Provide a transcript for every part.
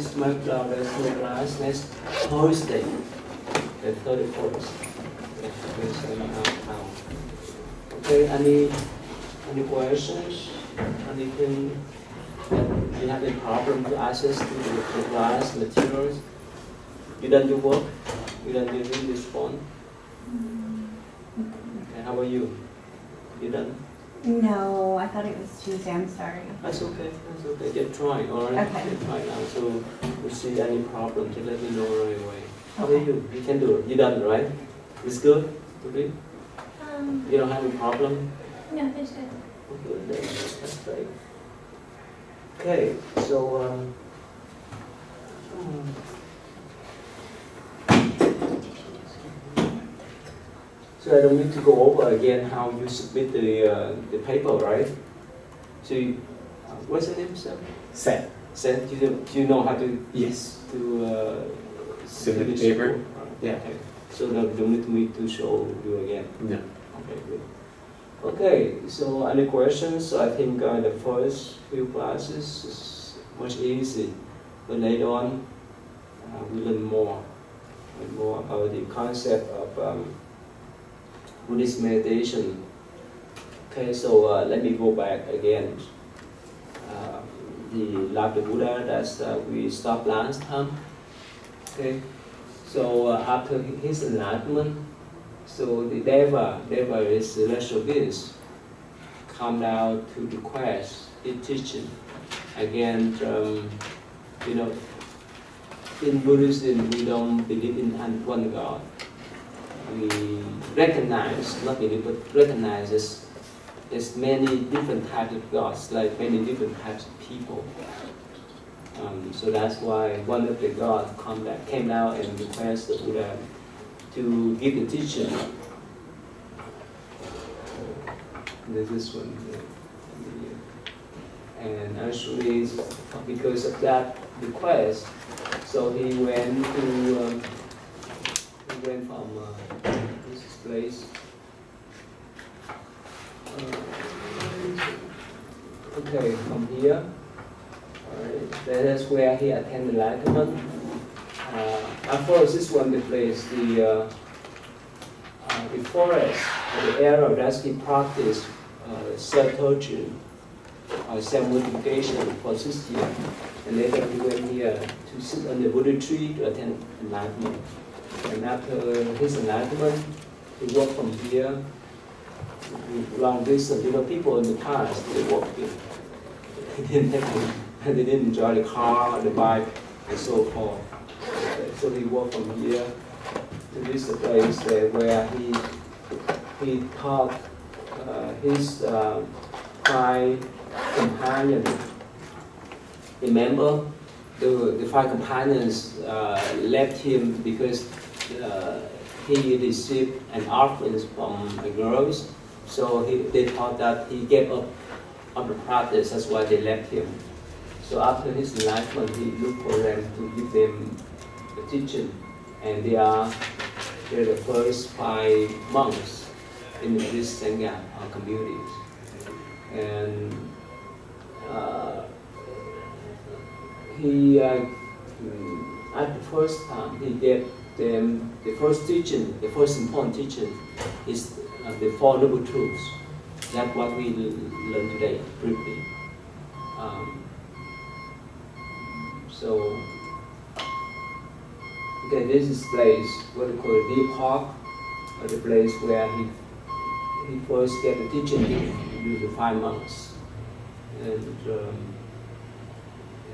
please mark down the class next Thursday, the 31st. Okay, any questions? Anything that you have any problem to access to the class materials? You done your work? You done using this phone? Okay, how about you? You done? No, I thought it was Tuesday. I'm sorry. That's okay. That's okay. Just try, all right? Okay. Just try now. So if you see any problem, just let me know right away. How Okay. about you? You can do it. You done, right? It's good? Okay? You don't have any problem? No, it's good. Okay, then that's great. Okay, so so I don't need to go over again how you submit the paper, right? So you, what's your name, sir? Set. Seth, do you know how to Yes. submit the paper? Yeah. Okay. So no, you don't need me to show you again. No. Okay, good. Okay, so any questions? So I think the first few classes is much easy, but later on we learn more about the concept of Buddhist meditation. Okay, so let me go back again. The Love the Buddha that we stopped last time. Okay, so after his enlightenment, so the Deva is celestial beings, come down to request his teaching. Again, you know, in Buddhism we don't believe in one God. We recognize, not believe, but recognize there's many different types of gods, like many different types of people. So that's why one of the gods came down and requested the Buddha to give the teaching. There's this one here. And actually, because of that request, so he went from this place. Okay, from here. That is where he attended enlightenment. At first, this one the place, the forest, the area that he practiced self-torture or self-modification for 6 years. And later he went here to sit on the Buddha tree to attend enlightenment. And after his enlightenment, he walked from here long distance. You know, people in the past, they walked here. They didn't enjoy the car, the bike, and so forth. So he walked from here to this place where he taught his five companions. Remember, the five companions left him because he received an offering from the girls. So they thought that he gave up on the practice. That's why they left him. So after his enlightenment, he looked for them to give them the teaching, and they're the first 5 monks in the Buddhist Sangha communities. And he, at the first time, he gave them the first teaching, the first important teaching is the Four Noble Truths. That's what we learn today, briefly. So, okay, this is place, what we call Deep Park, or the place where he first get the teaching with the 5 monks.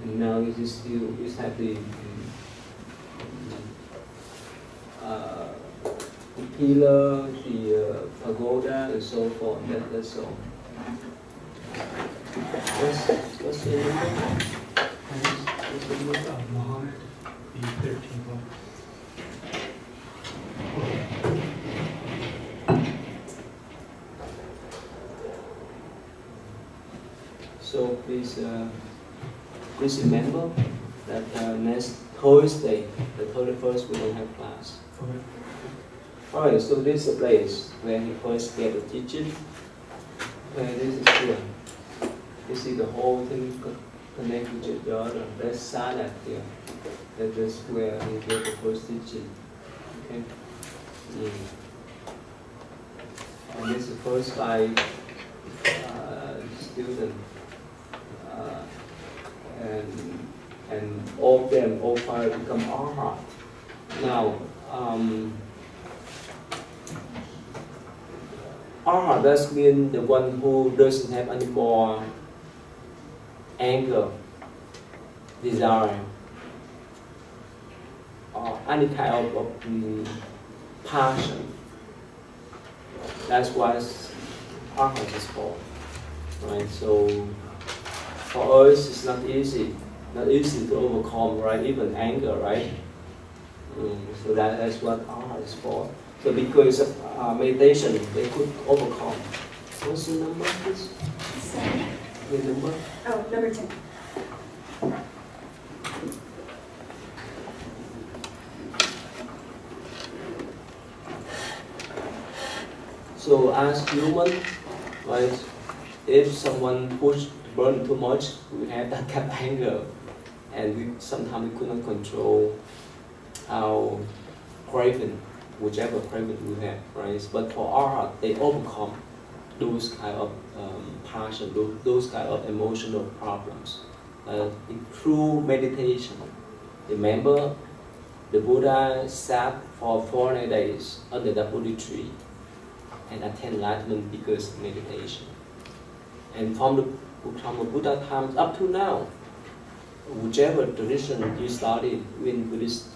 And now it is still, it has the pillar, the pagoda, and so forth. That's all. What's the name? Muhammad, the 13th one. So please remember that next Thursday, the 31st, we don't have class. Okay. Alright, so this is the place where he first get the teaching. Okay, this is here. You see the whole thing connect with each other. That's silent here. That is where he gave the first teaching. Okay. And this is the first 5 students. And all of them, all 5 become arhat. Now, arhat does mean the one who doesn't have any more anger, desire, or any kind of passion. That's what arhat is for, right? So for us, it's not easy to overcome, right? Even anger, right? So that's what arhat is for. So because of meditation, they could overcome. What's the number, please? 7. The number? Oh, number 10. So as human, right? If someone push the burden too much, we have that kind of anger, and sometimes we couldn't control our craving, whichever craving we have, right? But for arhat, they overcome those kind of passion, those kind of emotional problems through meditation. Remember, the Buddha sat for 400 days under the Bodhi tree and attained enlightenment because of meditation. And from the Buddha times up to now, whichever tradition you study in Buddhist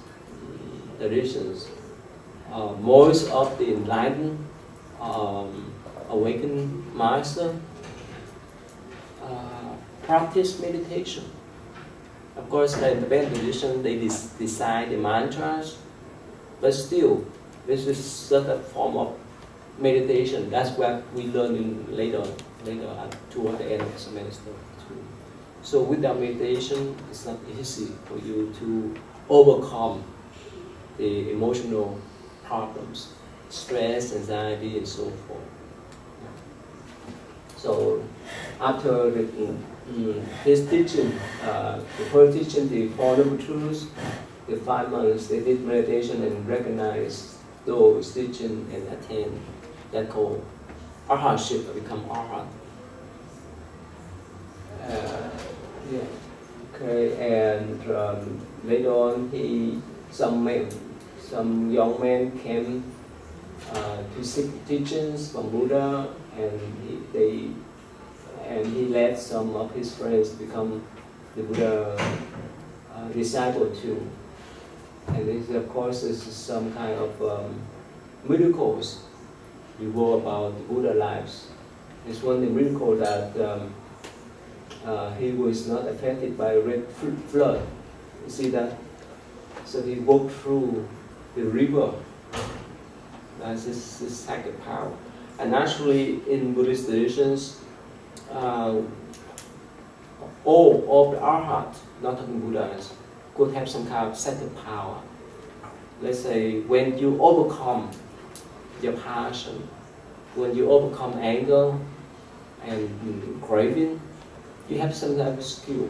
traditions, most of the enlightened, awakened master practice meditation. Of course, in the Tibetan tradition, they decide the mantras, but still, this is certain form of meditation. That's what we learn in later toward the end of the semester too. So without meditation, it's not easy for you to overcome the emotional problems, stress, anxiety, and so forth. So after his teaching, the first teaching, the Four Noble Truths, the 5 months, they did meditation and recognized those teaching and attain that called arhatship, become arhat. And later on, some young men came to seek teachings from Buddha, and he led some of his friends to become the Buddha disciple too. And this, of course, is some kind of miracles we know about the Buddha lives. It's one of the miracle that he was not affected by red flood. You see that? So he walked through the river. That's his sacred power. And actually, in Buddhist traditions, all of the arhat, not talking Buddhas, could have some kind of sacred power. Let's say when you overcome your passion, when you overcome anger and craving, you have some kind of skill.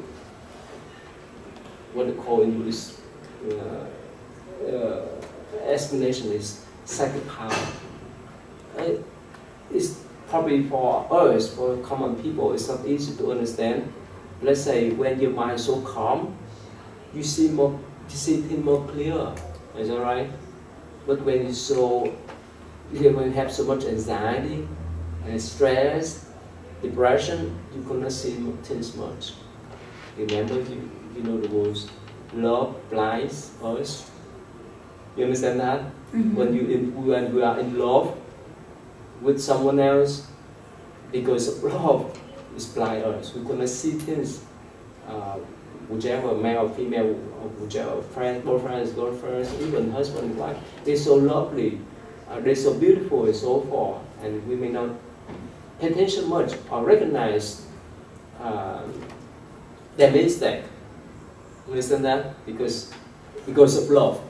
What they call in Buddhist explanation is sacred power. It's probably for us, for common people, it's not easy to understand. Let's say when your mind is so calm, you see things more clear. Is that right? But when when you have so much anxiety and stress, depression, you cannot see things much. Remember, you know the words, love blinds us. You understand that? Mm-hmm. When we are in love with someone else, because of love, is blind us. We cannot see things. Whichever male or female, or whichever friend, boyfriends, girlfriends, even husband and wife, they're so lovely, they're so beautiful and so forth, and we may not pay attention much or recognize their mistake. You understand that? Because of love,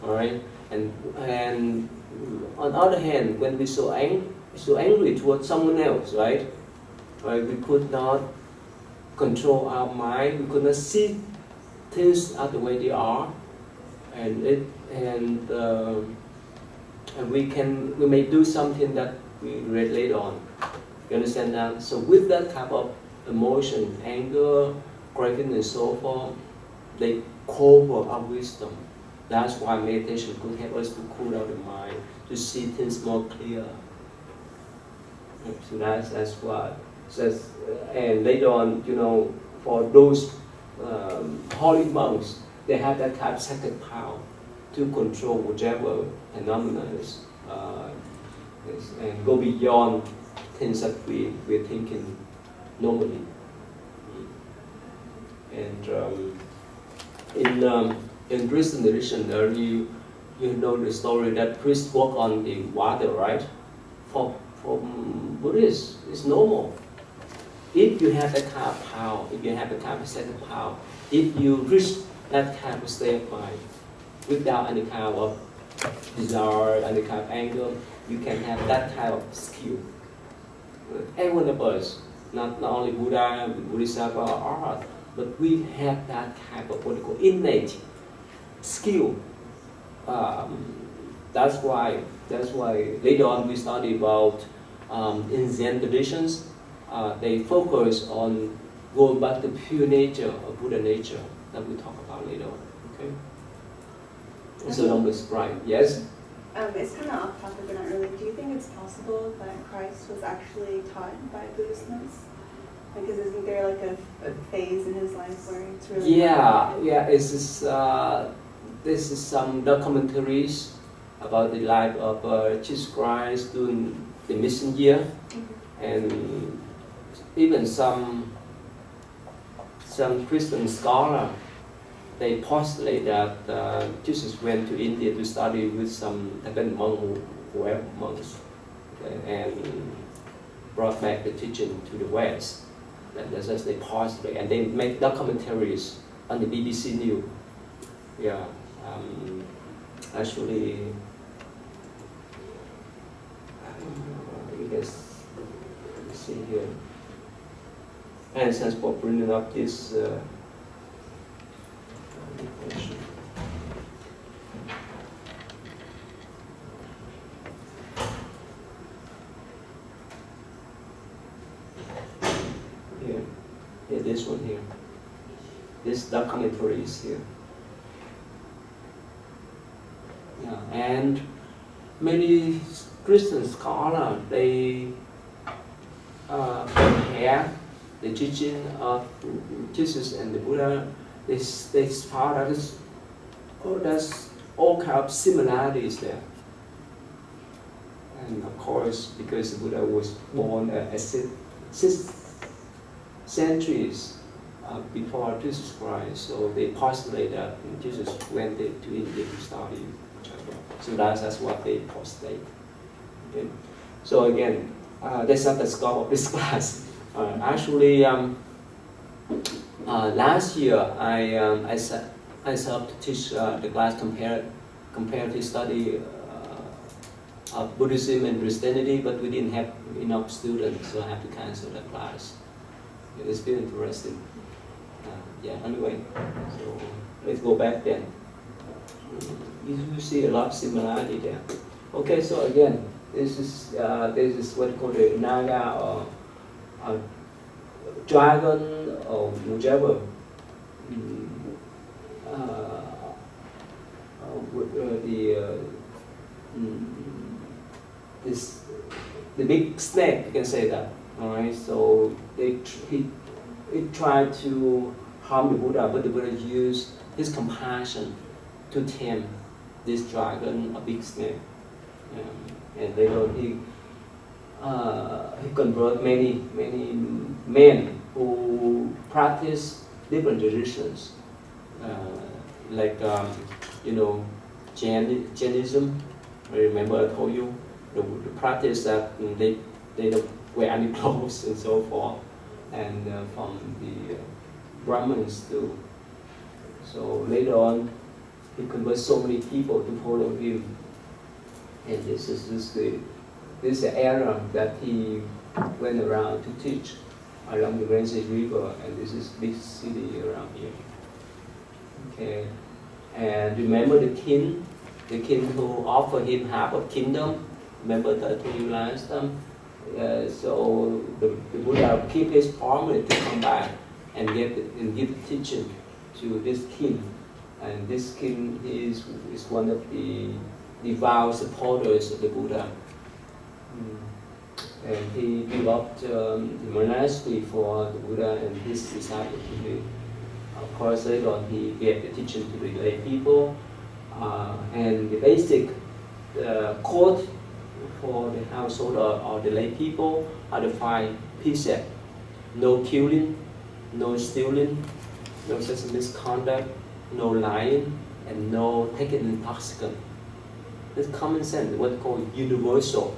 all right. And on the other hand, when we're so angry towards someone else, right? We could not control our mind. We could not see things as the way they are, and we may do something that we regret later on. You understand that? So with that type of emotion, anger, craving, and so forth, they cover our wisdom. That's why meditation could help us to cool down the mind, to see things more clear. So that's what. And later on, for those holy monks, they have that type of sacred power to control whichever phenomena is, and go beyond things that we're thinking normally. And in Buddhist tradition, you know the story that priests walk on the water, right? For Buddhists, it's normal. If you have that kind of power, if you have that kind of sacred power, if you reach that kind of state of mind without any kind of desire, any kind of anger, you can have that type of skill. Every one of us, not only Buddha, Bodhisattva, or art, but we have that type of what we call innate skill. That's why later on we study about in Zen traditions, they focus on going back to pure nature or Buddha nature that we talk about later on. Okay. So don't be surprised. Yes. It's kind of off topic, but not really. Do you think it's possible that Christ was actually taught by Buddhist monks? Because isn't there like a phase in his life where it's really? Yeah. This is some documentaries about the life of Jesus Christ during the mission year, and even some Christian scholar, they postulate that Jesus went to India to study with some Tibetan monks, and brought back the teaching to the West. And that's as they postulate, and they make documentaries on the BBC News. Yeah, actually, you guys see here. And thanks for bringing up this. Here, this one here. This documentary is here. Yeah, and many Christian scholars, they compare the teaching of Jesus and the Buddha. They found that there's all kind of similarities there. And of course, because the Buddha was born 6 centuries before Jesus Christ, so they postulate that Jesus went to India to study. So that's what they postulate. Okay? So again, that's not the scope of this class. Actually, last year I set up to teach the class comparative study of Buddhism and Christianity, but we didn't have enough students, so I have to cancel that class. It's been interesting. Yeah. Anyway, so let's go back then. You see a lot of similarity there. Okay, so again, this is what we call the Naga or dragon or whichever. The big snake, you can say that. All right, so he tried to harm the Buddha, but the Buddha used his compassion to tame this dragon, a big snake. And later he converted many men who practice different traditions, like Jainism. I remember I told you the practice that they don't wear any clothes and so forth, and from the Brahmins too. So later on, he converted so many people to follow him, and this is the era that he went around to teach along the Yangtze River, and this is big city around here. Okay, and remember the king who offered him half of kingdom. Remember that I told you last time. So the Buddha keep his promise to come back and give teaching to this king, and this king is one of the devout supporters of the Buddha. And he developed the monastery for the Buddha and his disciples. Of course, later on he gave the teaching to the lay people, and the basic code for the household or the lay people are the 5 precepts: no killing, no stealing, no such misconduct, no lying, and no taking intoxicant. It's common sense, what's called universal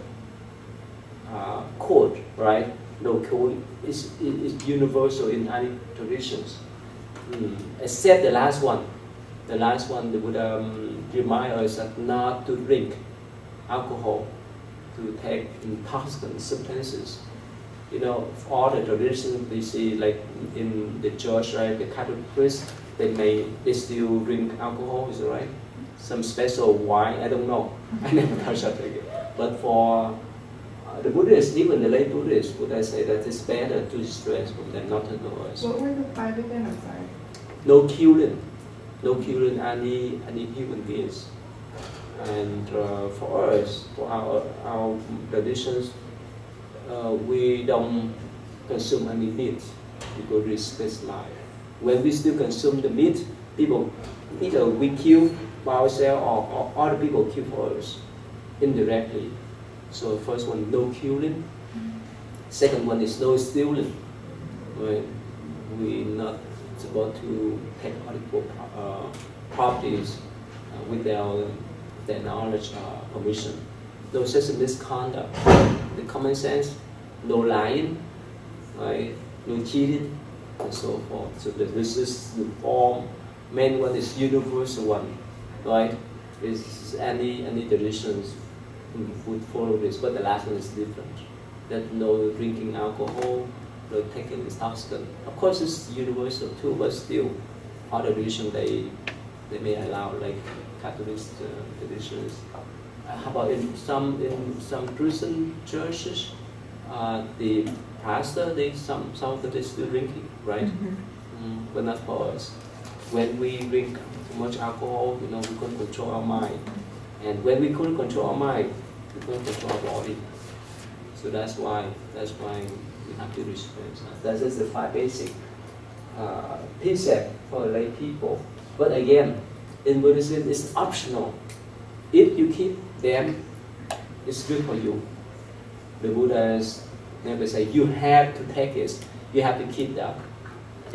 code, right? No code is universal in any traditions, except the last one. The last one, the Buddha reminds us not to drink alcohol, to take intoxicant substances. You know, all the traditions we see, like in the church, right? The Catholic priests, they still drink alcohol, is it right? Some special wine, I don't know. I never touched that again. But for the Buddhists, even the lay Buddhists, would I say that it's better to stress from them, not to know us. What were the 5 again? I'm sorry. No killing any human beings. And for us, for our traditions, we don't consume any meat because we respect life. When we still consume the meat, people, either we kill by ourselves or other people kill for us indirectly. So first one, no killing. Second one is no stealing. Right? We're not supposed to take other people's properties without their knowledge or permission. No such misconduct. The common sense, no lying, right? No cheating, and so forth. So this is the form. Main one is universal one, right? Is any traditions would follow this, but the last one is different. That no drinking alcohol, no taking intoxicant. Of course, it's universal too, but still, other traditions they may allow, like Catholic traditions. How about in some Christian churches, the pastor, some of them still drinking, right? But not for us. When we drink too much alcohol, we can't control our mind. And when we couldn't control our mind, we couldn't control our body. So that's why we have to respect. That is the 5 basic precepts for lay people. But again, in Buddhism, it's optional. If you keep them, it's good for you. The Buddhas never say you have to take it, you have to keep that.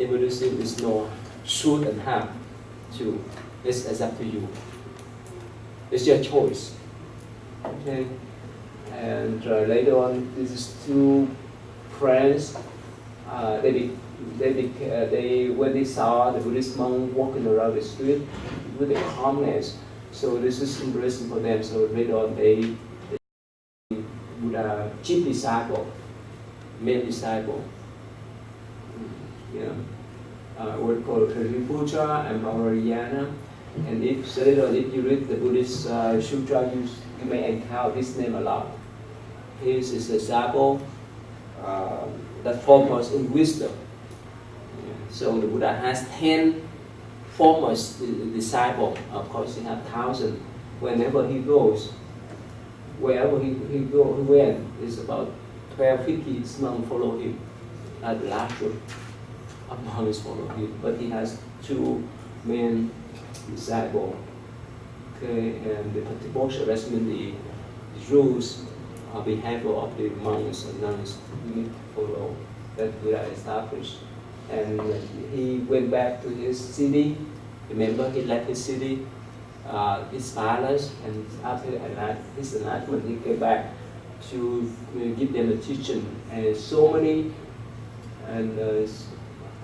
In Buddhism, it's no should and have to. It's up to you. It's your choice. Okay. And later on, this is 2 friends. When they saw the Buddhist monk walking around the street with the calmness, so this is interesting for them. So later on, they Buddha chief disciple, main disciple. Word called Puja and Brahmariyana. And if you read the Buddhist sutra, you may encounter this name a lot. He is a disciple that foremost in wisdom. So the Buddha has 10 foremost disciples. Of course, he has 1,000. Whenever he goes, wherever he went, is about 12-15 monks follow him. At the last group of monks follow him. But he has 2 main disciples. Okay, and the particular regimen, the rules or behavior of the monks and nuns we need to follow that Buddha established. And he went back to his city. Remember, he left his city, his palace, and after his enlightenment, he came back to give them a teaching. And so many, and of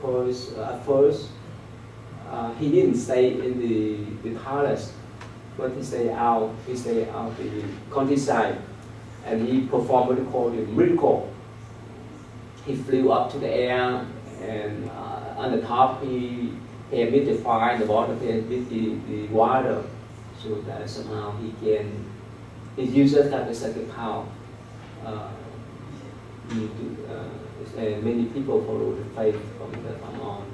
course, at first, he didn't stay in the palace, but he stayed out the countryside, and he performed what they call a miracle. he flew up to the air, and on the top he emit the fire, the bottom he emit the water, so that somehow he uses that as like a power. And many people follow the faith from that time on,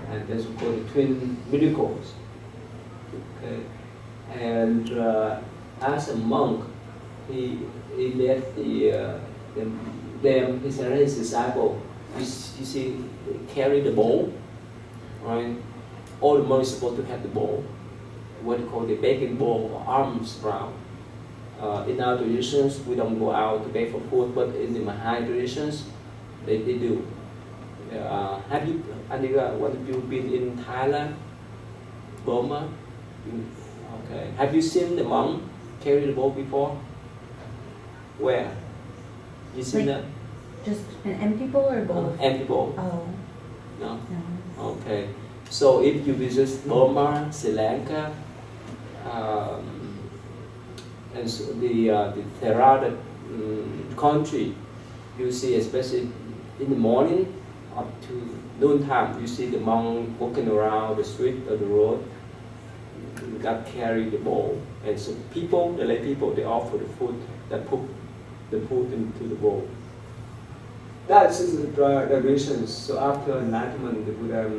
and that's called the twin miracles. Okay, and as a monk, he led his disciple. You see, carry the bowl, right? All the monks are supposed to have the bowl, what you call the begging bowl, or arms round. In our traditions, we don't go out to beg for food, but in the Mahai traditions, they do. Have you, Anika, what have you been in Thailand, Burma? Okay. Have you seen the monk carry the bowl before? Where? You seen that? Just an empty bowl or both? Empty bowl. Oh. No? No. Okay. So if you visit Burma, Sri Lanka, and so the Theravada country, you see, especially in the morning up to noon time, you see the monk walking around the street or the road, that carry the bowl, and so people, the lay people, they offer the food, that put the food into the bowl. That's the traditions. So after enlightenment, the Buddha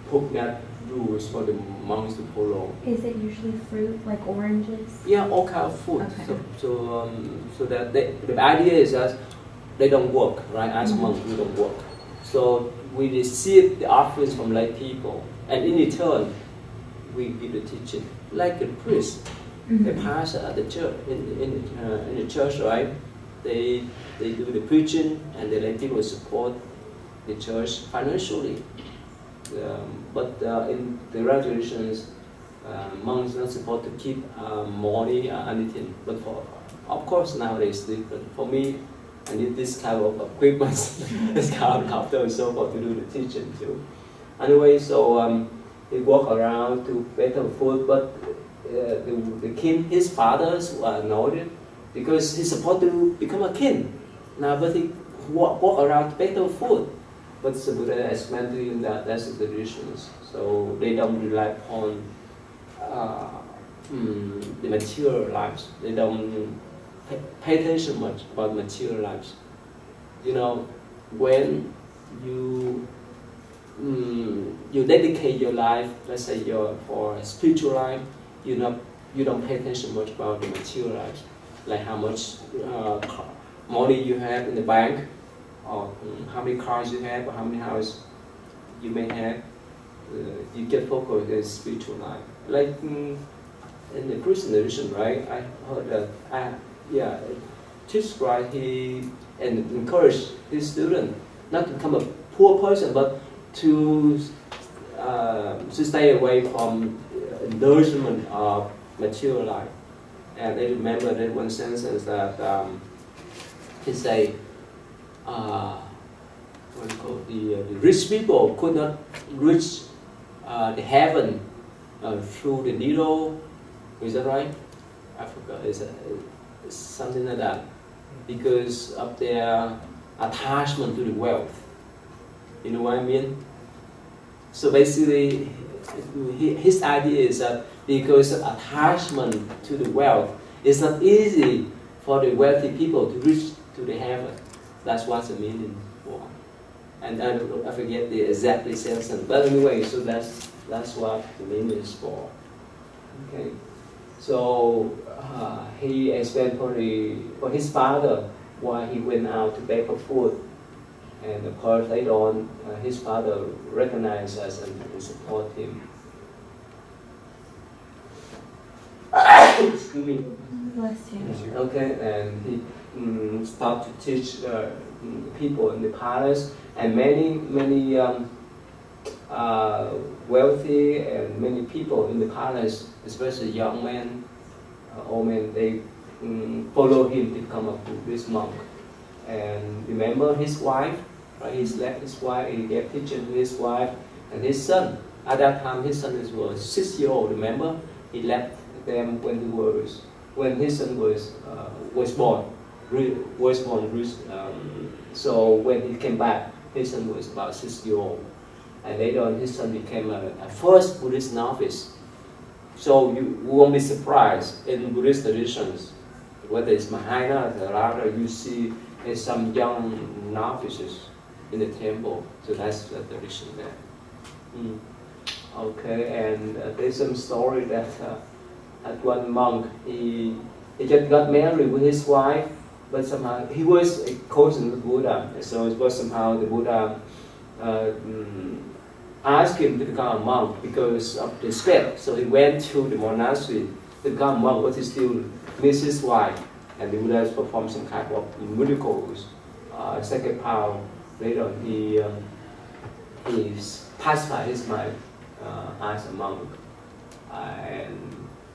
put that rules for the monks to follow. Is it usually fruit, like oranges? Yeah, all kind of food. Okay. So that the idea is that they don't work, right? As monks, we don't work. So we receive the offerings from lay people, and in return, we give the teaching, like the priest, the pastor at the church, in the church, right? They do the preaching, and the lay people support the church financially. But in the traditions, monks are not supposed to keep money or anything. But of course nowadays it's different. For me, I need this kind of equipment, this kind of laptop and so forth to do the teaching too. Anyway, so he walk around to better food, but the king, his fathers were noted because he's supposed to become a king. Now, but he walk around to better food. But the Buddha explained to him that that's the traditions. So they don't rely upon the material lives. They don't pay attention much about material lives. You know, when you dedicate your life, let's say for a spiritual life, you don't pay attention much about the material lives, like how much money you have in the bank, or how many cars you have, or how many houses you may have. You get focused on spiritual life. Like in the Christian tradition, right? I heard that, Jesus Christ, he encouraged his student not to become a poor person, but to stay away from indulgence of material life. And I remember that one sentence that he said, the rich people could not reach the heaven through the needle. Is that right? I forgot. It's something like that, because of their attachment to the wealth. You know what I mean? So basically, his idea is that because of attachment to the wealth, it's not easy for the wealthy people to reach to the heaven. That's what the meaning for. And I forget the exact sentence. But anyway, so that's what the meaning is for. Okay. So he explained for his father why he went out to beg for food. And of course, later on, his father recognized us and support him. Excuse me. Bless you. Okay, and he started to teach people in the palace, and many wealthy and many people in the palace, especially young men, old men, they follow him to become a Buddhist monk. And remember his wife, right? He left his wife, he gave teaching to his wife and his son. At that time, his son was 6-year-old. Remember, he left them when his son was born. was born. So when he came back, his son was about 6 years old, and later on his son became a first Buddhist novice. So you won't be surprised in Buddhist traditions, whether it's Mahayana or Theravada, you see some young novices in the temple. So that's the tradition there. Okay, and there's some story that at one monk, he just got married with his wife, but somehow he was a cousin of Buddha. So it was somehow the Buddha asked him to become a monk because of the spell. So he went to the monastery to become a monk, but he still missed his wife. And the Buddha performed some kind of miracles. Second power, later on, he pacified his mind as a monk. And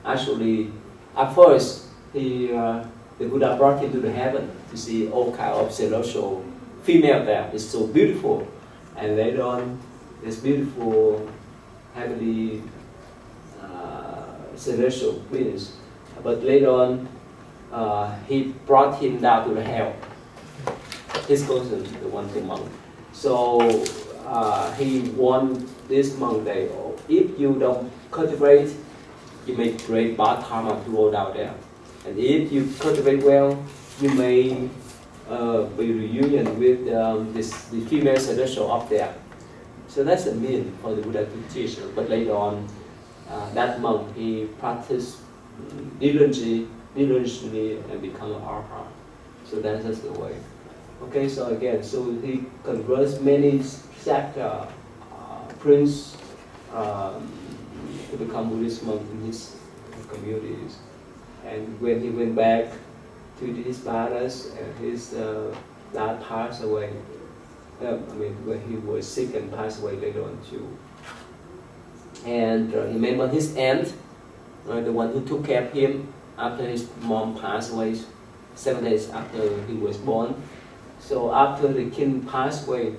actually, at first, the Buddha brought him to the heaven to see all kind of celestial female there. It's so beautiful. And later on, this beautiful heavenly celestial beings. But later on, he brought him down to the hell. His cousin, the one monk. So he warned this monk that if you don't cultivate, you may create bad karma to roll down there. And if you cultivate well, you may be reunion with the female celestial up there. So that's a mean for the Buddha to teach. But later on, that monk, he practiced diligently and become an arhat. So that's just the way. Okay, so again, so he converts many sect prince to become Buddhist monk in his communities. And when he went back to his palace, and his dad passed away. When he was sick and passed away later on too. And he remembered his aunt, the one who took care of him after his mom passed away 7 days after he was born. So after the king passed away,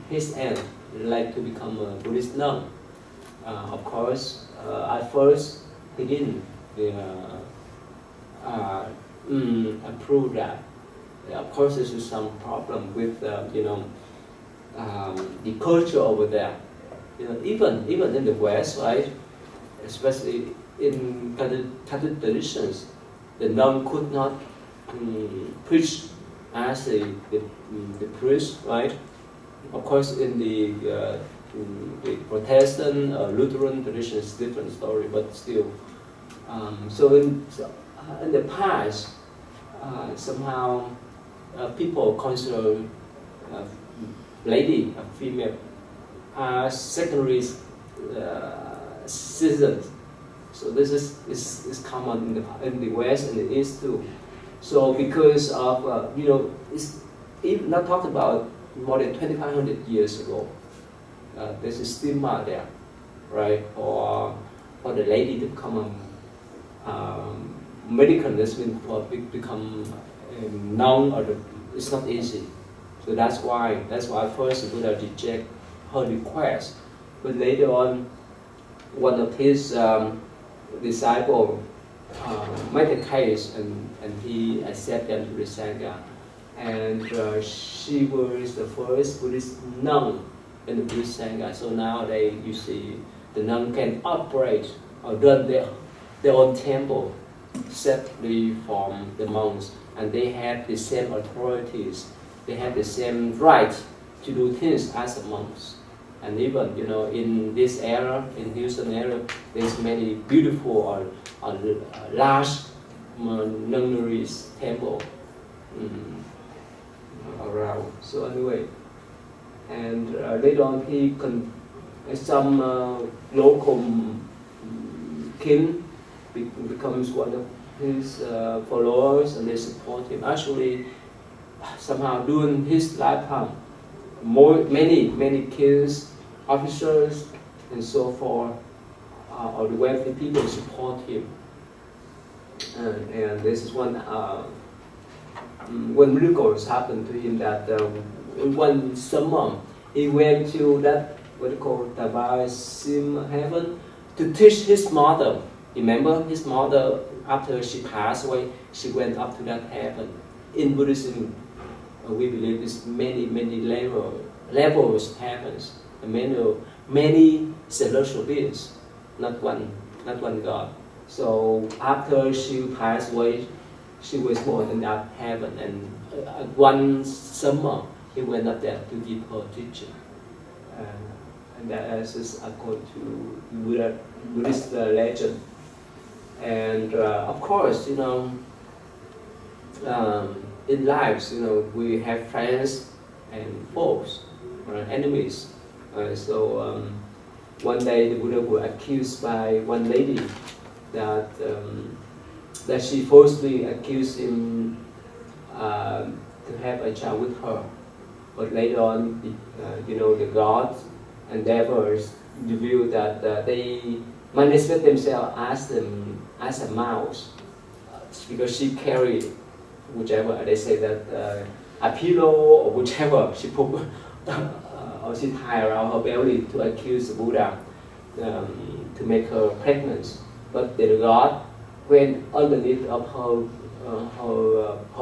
his aunt liked to become a Buddhist nun. Of course, at first he didn't approve that. Of course, this is some problem with the culture over there. Even in the West, right? Especially in Catholic traditions, the nun could not preach as the priest, right? Of course, in the Protestant Lutheran tradition, it's a different story, but still. So in the past, somehow people consider lady, a female, as secondary citizens. So this is common in the West and the East too. So because of it's even not talked about more than 2,500 years ago. There's a stigma there, right? For the lady to become medical, this means for become a nun, it's not easy. So that's why first the Buddha reject her request, but later on, one of his disciples made a case, and he accepted them to the Sangha, and she was the first Buddhist nun in the Buddhist Sangha. So nowadays, you see, the nun can operate or run their own temple separately from the monks, and they have the same authorities. They have the same right to do things as the monks. And even in this era, in Houston area, there's many beautiful or large nunnery temple around. So anyway, and later on some local king becomes one of his followers, and they support him. Actually, somehow during his lifetime, many kings, officers, and so forth, or the wealthy people support him. And this is one miracle has happened to him, that one summer he went to that what they call Tabasim heaven to teach his mother Remember his mother, after she passed away, she went up to that heaven. In Buddhism, we believe there's many levels of heavens, and many celestial beings, not one God. So after she passed away, she was born in that heaven, and one summer he went up there to give her teaching. And that is according to Buddhist legend. And of course, in lives, we have friends and foes, enemies. So one day the Buddha was accused by one lady that she falsely accused him to have a child with her. But later on, the gods and devils revealed that they manifest themselves as a mouse, because she carried whichever, they say that a pillow or whichever she put or she tied around her belly to accuse the Buddha to make her pregnant. But the god went underneath of her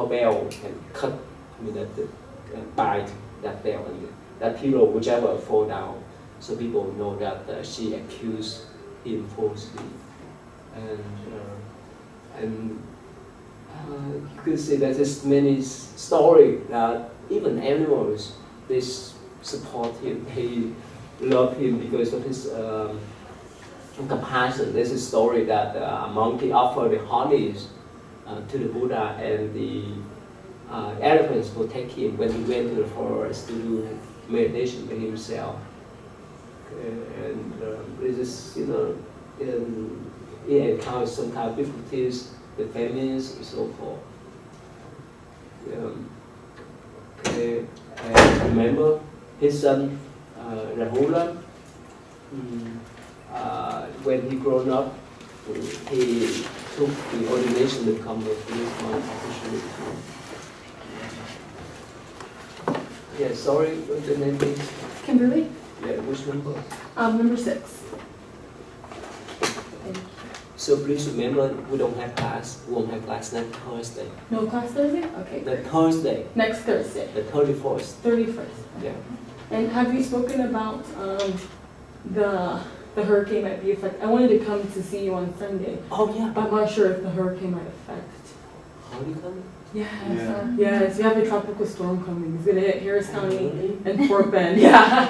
bell and cut, bite that bell, and that pillow, whichever, fall down. So people know that she accused him falsely. And you could see that there's many stories that even animals, they support him, they love him because of his compassion. There's a story that a monkey offered the honey to the Buddha, and the elephants will take him when he went to the forest to do meditation by himself. And this is, he encounters some kind of difficulties, the famines, and so forth. Okay. And remember his son Rahula, when he grown up, he took the ordination to become a Buddhist monk officially. Yeah, sorry, what's the name is? Kimberly? Yeah, which number? Number 6. So please remember, we don't have class. We won't have class next Thursday. No class Thursday? Okay. The Thursday. Next Thursday. The 31st. 31st. Yeah. And have you spoken about the hurricane might be affected? I wanted to come to see you on Sunday. Oh yeah. But I'm not sure if the hurricane might affect. Hurricane? Yes. Yeah. Yes, we have a tropical storm coming. It's gonna hit Harris County Really? and Fort Bend. Yeah.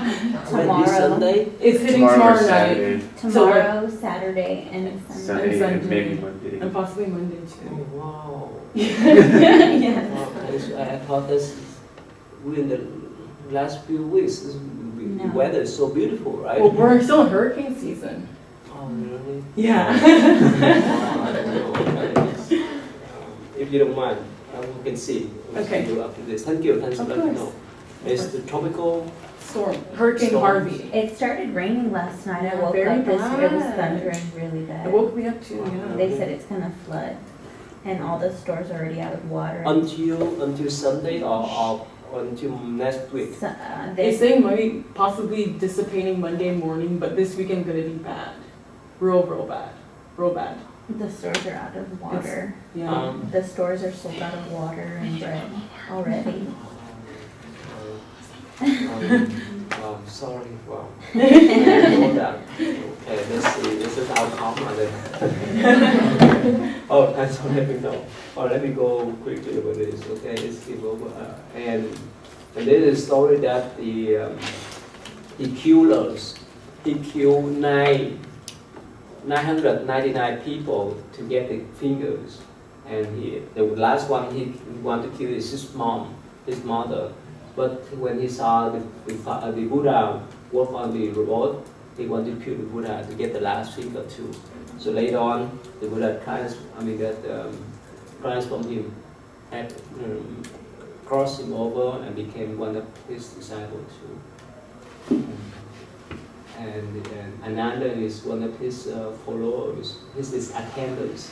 When this Sunday? It's hitting Tomorrow tomorrow or night. Saturday. Tomorrow, Saturday, and Sunday. Sunday and Sunday. maybe Monday. And possibly Monday Oh, too. wow. Yes. Wow. I thought this in the last few weeks, the No. weather is so beautiful, right? Well, we're still in hurricane season. Oh, really? Yeah. I don't know. If you don't mind, we can see. We'll Okay. see you after this. Thank you. Thanks for Of letting me course. know. It's the tropical. Storm. Hurricane Storms. Harvey. It started raining last night. I Yeah, woke very up this it was bad. thundering really bad. It woke me up too, yeah. They said it's gonna flood, and all the stores are already out of water. Until Sunday or until next week. So, They they say might possibly dissipating Monday morning, but this weekend gonna be bad. Real bad. Real bad. the stores are out of water. Yeah. The stores are sold out of water and bread already. Sorry. Wow. I didn't know that. Okay, let's see. This is our karma then. Oh, thanks for letting me know. Oh, let me go quickly over this. Okay, let's skip over. And this is a story that the killers, he killed 999 people to get the fingers. And the last one he wanted to kill is his mom, his mother. But when he saw the Buddha walk on the road, he wanted to kill the Buddha to get the last finger too. So later on, the Buddha transformed him, had crossed him over, and became one of his disciples too. And Ananda is one of his followers, his attendants.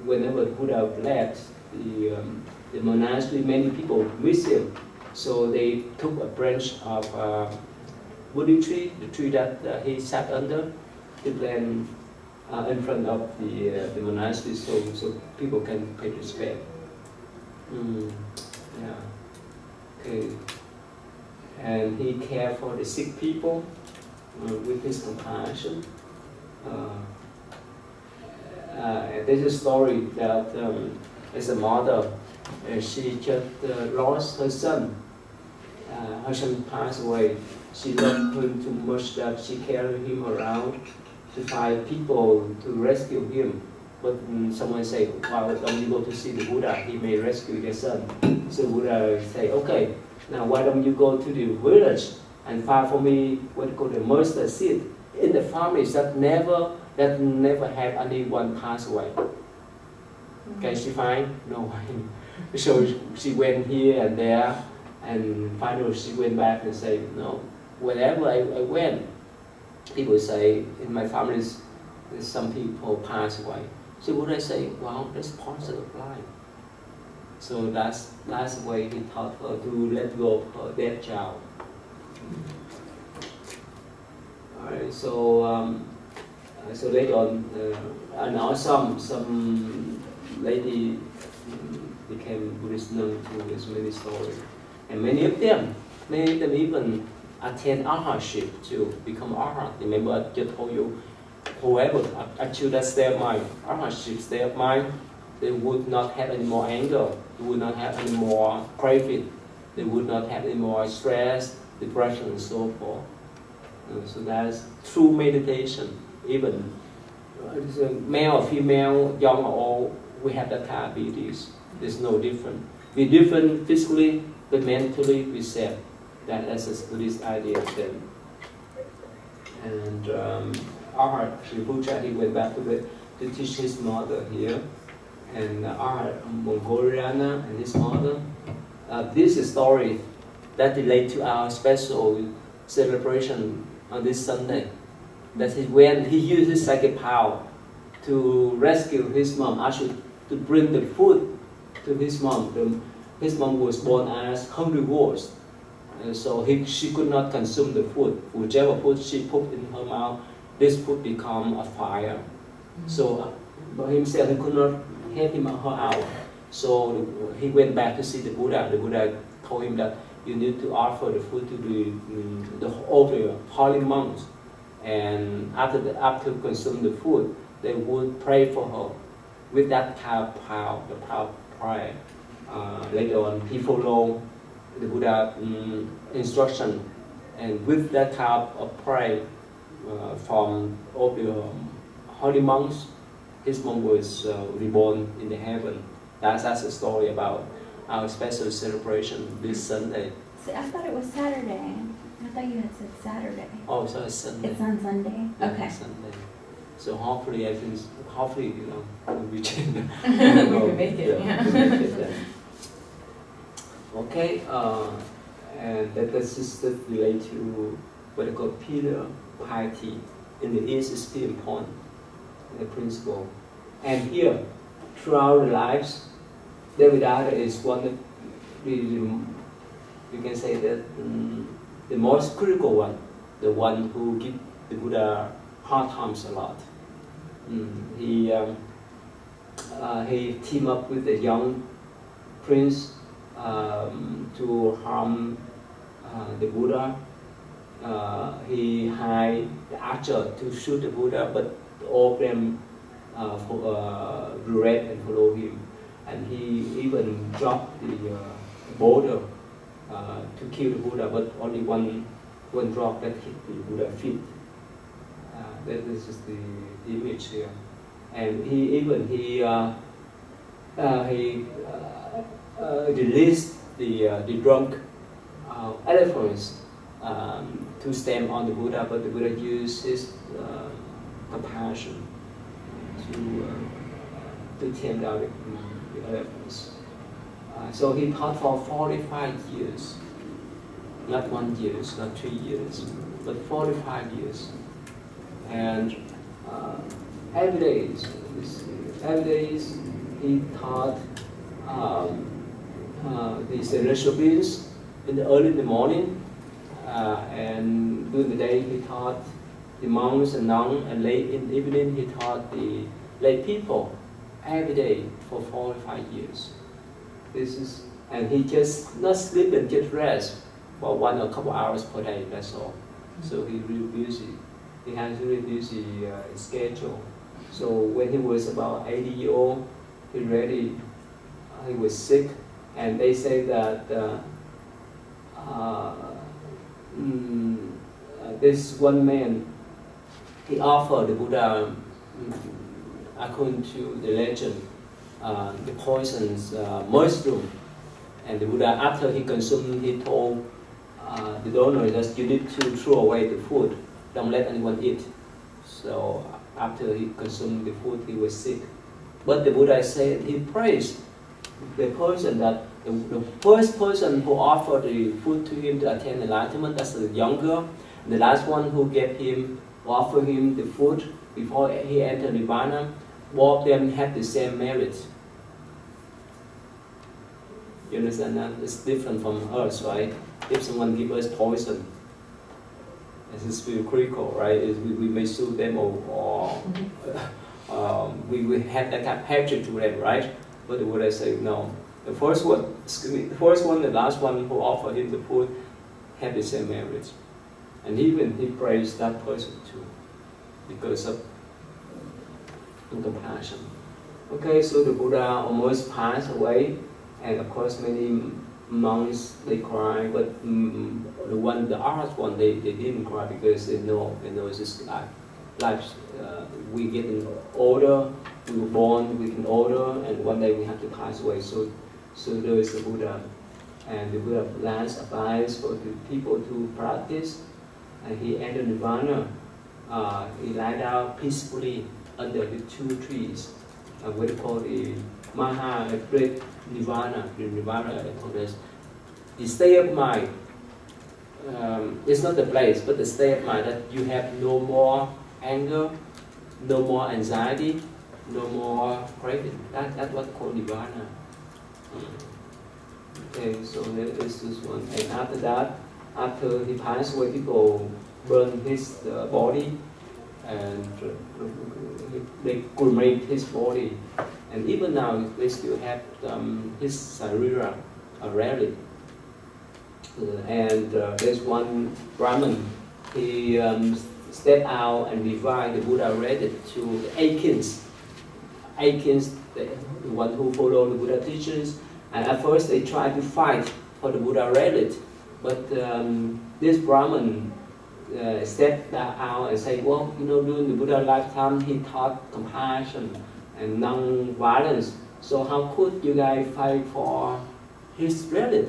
Whenever Buddha left the monastery, many people miss him. So they took a branch of Buddha tree, the tree that he sat under, to land in front of the monastery, so people can pay respect. Yeah. Okay. And he cared for the sick people with his compassion. There's a story that as a mother, she just lost her son. Her son passed away. She loved him too much that she carried him around to find people to rescue him. But someone said, "Why don't you go to see the Buddha? He may rescue your son." So Buddha said, "Okay, now why don't you go to the village and find for me what you call the mustard seed in the families that never had anyone pass away." Can she find? No. So she went here and there, and finally she went back and said, "No, wherever I went, people say in my families, some people pass away." So Buddha say, "Wow, that's part of life." So that's the way he taught her to let go of her dead child. Alright, so later on, and now some lady became Buddhist nun through this many stories, and many of them even attend arhatship to become arhat. Remember, I just told you, whoever achieved that state of mind, arhatship state of mind, they would not have any more anger, they would not have any more craving, they would not have any more stress, depression, and so forth. So that's true meditation. Even male or female, young or old, we have that kind of abilities. There's no different. We're different physically, but mentally we said that as a Buddhist idea then. And Arhat Rinpoche, he went back to teach his mother here. And Arhat Mongoliana and his mother. This is a story that relates to our special celebration on this Sunday. That when he used his psychic power to rescue his mom, actually to bring the food to his mom. His mom was born as herbivorous, and so she could not consume the food. Whichever food she put in her mouth, this food become a fire. So by himself, he could not help her out. So he went back to see the Buddha. The Buddha told him that you need to offer the food to the older holy monks, and after consume the food, they would pray for her with that kind of power, the power of prayer. Later on, he followed the Buddha instruction, and with that kind of prayer from all the holy monks, his mom was reborn in the heaven. That's a story about our special celebration this Sunday. See, I thought it was Saturday. I thought you had said Saturday. Oh, so it's Sunday. It's on Sunday. Yeah, Okay. Sunday. So hopefully, I think, we'll reach it. We can make it, yeah. We'll make it then. Okay, and that's just relate to what I call pillar piety. In the East, is still important, the principle. And here, throughout the lives, Devadatta is one of you can say that the most critical one, the one who gives the Buddha hard times a lot. He teamed up with a young prince to harm the Buddha. He hired the archer to shoot the Buddha, but all of them ran and followed him. And he even dropped the boulder to kill the Buddha, but only one drop that hit the Buddha's feet. That is just the image here. And he released the drunk elephants to stamp on the Buddha, but the Buddha used his compassion to tame down the elephants. So he taught for 45 years, not 1 year, not 3 years, but 45 years. And every day he taught the celestial beings early in the morning, and during the day he taught the monks and nuns, and late in the evening he taught the lay people every day for 4 or 5 years. And he just not sleep and just rest for 1 or couple hours per day, that's all. So he really busy. He has really busy schedule. So when he was about 80 years old, he was sick, and they say that this one man, he offered the Buddha, according to the legend, the poison's mushroom. And the Buddha, after he consumed, he told the donor that you need to throw away the food. Don't let anyone eat. So after he consumed the food, he was sick. But the Buddha said he praised the person that the first person who offered the food to him to attain enlightenment, that's the younger. The last one who offered him the food before he entered Nirvana, both of them had the same merit. You understand that? It's different from us, right? If someone gives us poison, this is very critical, right? We may sue them or we will have that kind of hatred to them, right? But the Buddha say no. The first one, the last one who offered him the food had the same merit. And even he praised that person too, because of compassion. Okay, so the Buddha almost passed away, and of course many monks they cry, but the last one they didn't cry because they know it's just life. We getting older, we were born, we get older, and one day we have to pass away. So there is the Buddha, and the Buddha last advice for the people to practice. And he entered Nirvana. He lied down peacefully under the 2 trees, what they call the Maha Great Nirvana. The Nirvana, they call this. The state of mind, it's not the place, but the state of mind that you have no more anger, no more anxiety, no more craving. That's what called Nirvana. Okay, so that is this one. And after that, after he passed away, people burned his body, and they cremate his body. And even now, they still have his sarira, a relic. And there's one Brahmin, he stepped out and revived the Buddha, read it to 8 kings. 8 kings, the one who follow the Buddha teachings. And at first they tried to fight for the Buddha relic. But this Brahmin stepped out and said, well, during the Buddha lifetime, he taught compassion and non-violence. So how could you guys fight for his relic?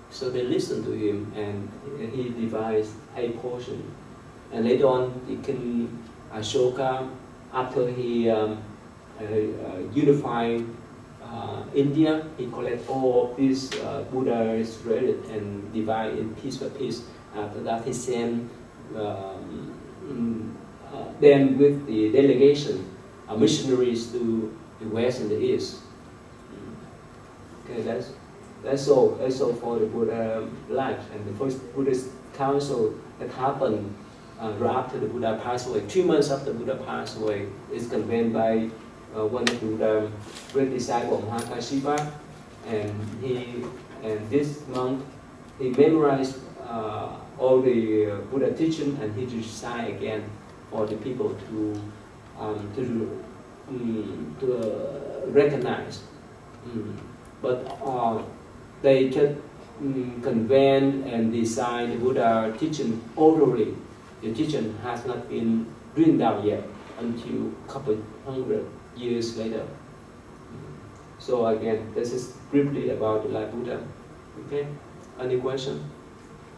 So they listened to him, and he devised 8 portions. And later on, the King Ashoka, after he unified India, he collected all of these Buddha's relic and divided in piece by piece. After that, he sent them with the delegation, missionaries to the west and the east. Okay, that's all for the Buddha life. And the first Buddhist council that happened right after the Buddha passed away, 2 months after the Buddha passed away, is convened by one of the Buddha's great disciple, Mahakashipa, and this monk, he memorized all the Buddha teaching, and he recite again for the people to recognize. But they just convene and decide the Buddha teaching orally. The teaching has not been written down yet until a couple 100 years later. So again, this is briefly about the life Buddha. Okay, any question?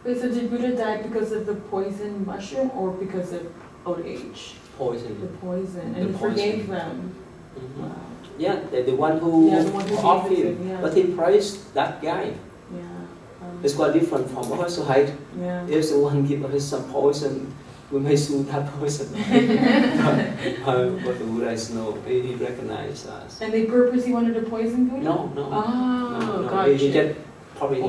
Wait, so did Buddha die because of the poison mushroom or because of old age? Poison. The poison, and The he forgave them. Mm-hmm. Wow. Yeah, the one who offered gave him, it, yeah. but he praised that guy. Yeah. It's quite different from us, right? Yeah. If someone gives us some poison, we may sue that person. But the Buddha is no, he recognized us. And they purposely wanted to poison Buddha? No. Oh, no. gotcha. He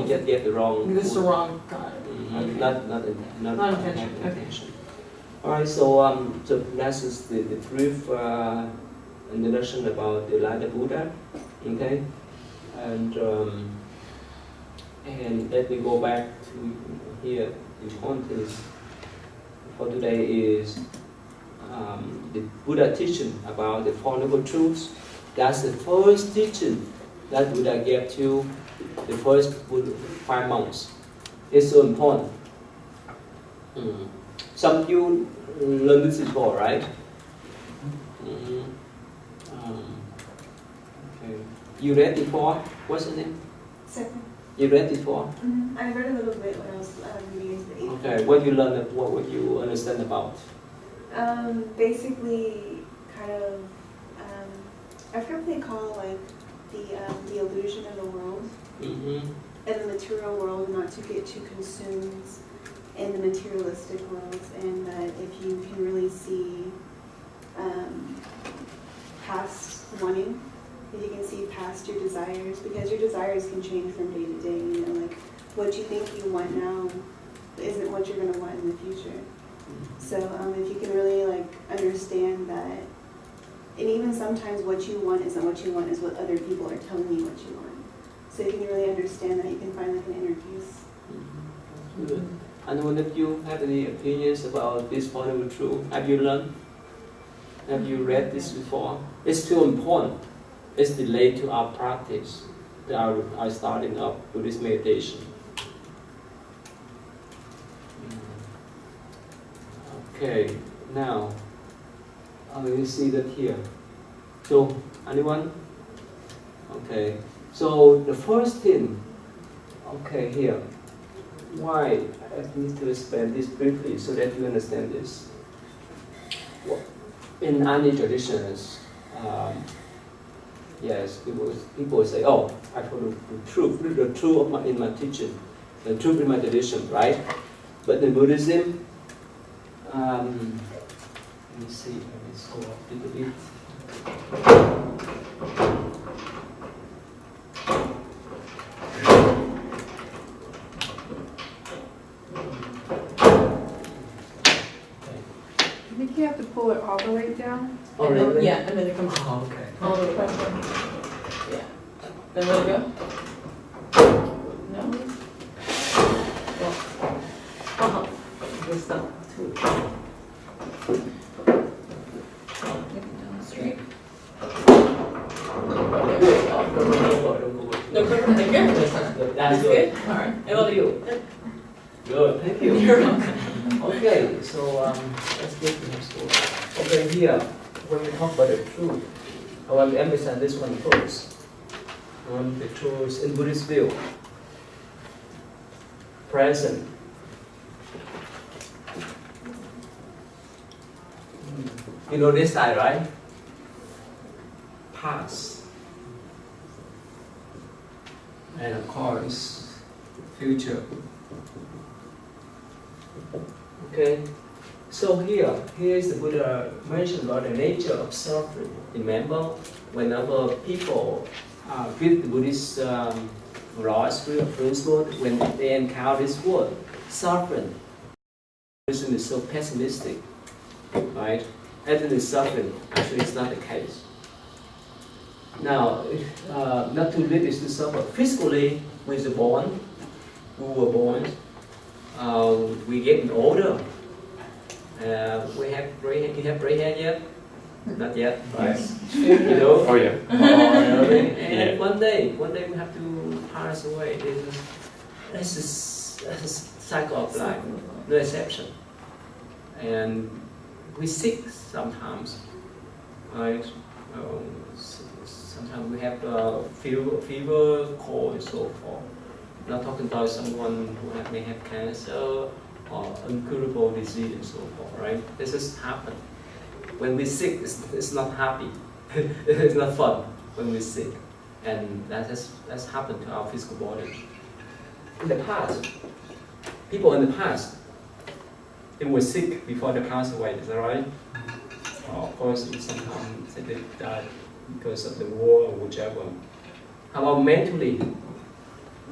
just get the wrong. This is the food. wrong God. Mhm. Okay. Not Not intention. Okay. intention. Alright, so that is the brief introduction about the Lada Buddha. Okay, and let me go back to here. The point is for today is the Buddha teaching about the Four Noble Truths. That's the first teaching that Buddha gave to the first 5 months. It's so important. Some of you learned this before, right? Okay. You read before? What's the name? Second. You read before? I read a little bit when I was reading into the 8th. Okay. What you learned? What would you understand about? Basically, kind of, I forget what they call like the illusion of the world and the material world, not to get too consumed in the materialistic world, and that if you can really see past wanting, if you can see past your desires, because your desires can change from day to day. You know, like what you think you want now isn't what you're going to want in the future. So if you can really like understand that, and even sometimes what you want isn't what you want, is what other people are telling you what you want. So if you can really understand that, you can find like an inner peace. Good. And one of you have any opinions about this Four Noble Truth? Have you learned? Have you read this before? It's too important. It's delayed to our practice, to our starting of Buddhist meditation. Okay, now you see that here. So, anyone? Okay. So the first thing, okay, here. Why? I need to explain this briefly so that you understand this. In any traditions, yes, people say, "Oh, I follow the truth in my teaching, the truth in my tradition," right? But in Buddhism, let me see. Let me scroll up a little bit. I think you have to pull it all the way down. Oh, And then- really? Yeah, and then it comes Oh, okay. all the way back down. Yeah. Then let it go. No? Well, this stuff too. Get it down straight. There we go. No, perfect. Thank you. That's That's good. good? All right. I love you. Good, thank you. You're welcome. Okay, so let's get to the story. Okay, here, when we talk about the truth, I want to emphasize this one first. The truth in Buddhist view. Present. You know this side, right? Past. And of course, future. Okay, so here is the Buddha mentioned about the nature of suffering. Remember, whenever people with the Buddhist philosophy or principle, when they encounter this word, suffering, Buddhism is so pessimistic, right? Actually, suffering, actually, it's not the case. Now, not to live is to suffer. Physically, we were born, we getting older. We have gray hair. You have gray hair yet? Not yet, right? You know? Oh yeah. Oh, really? And Yeah. one day we have to pass away. This is a cycle of life, no exception. And we sick sometimes, right? Sometimes we have fever, cold, and so forth. Not talking about someone who may have cancer or incurable disease and so forth, right? This has happened. When we're sick, it's not happy. It's not fun when we're sick. And that's happened to our physical body. In the past, people in the past, they were sick before they passed away, is that right? Of course, sometimes they died because of the war or whichever. How about mentally?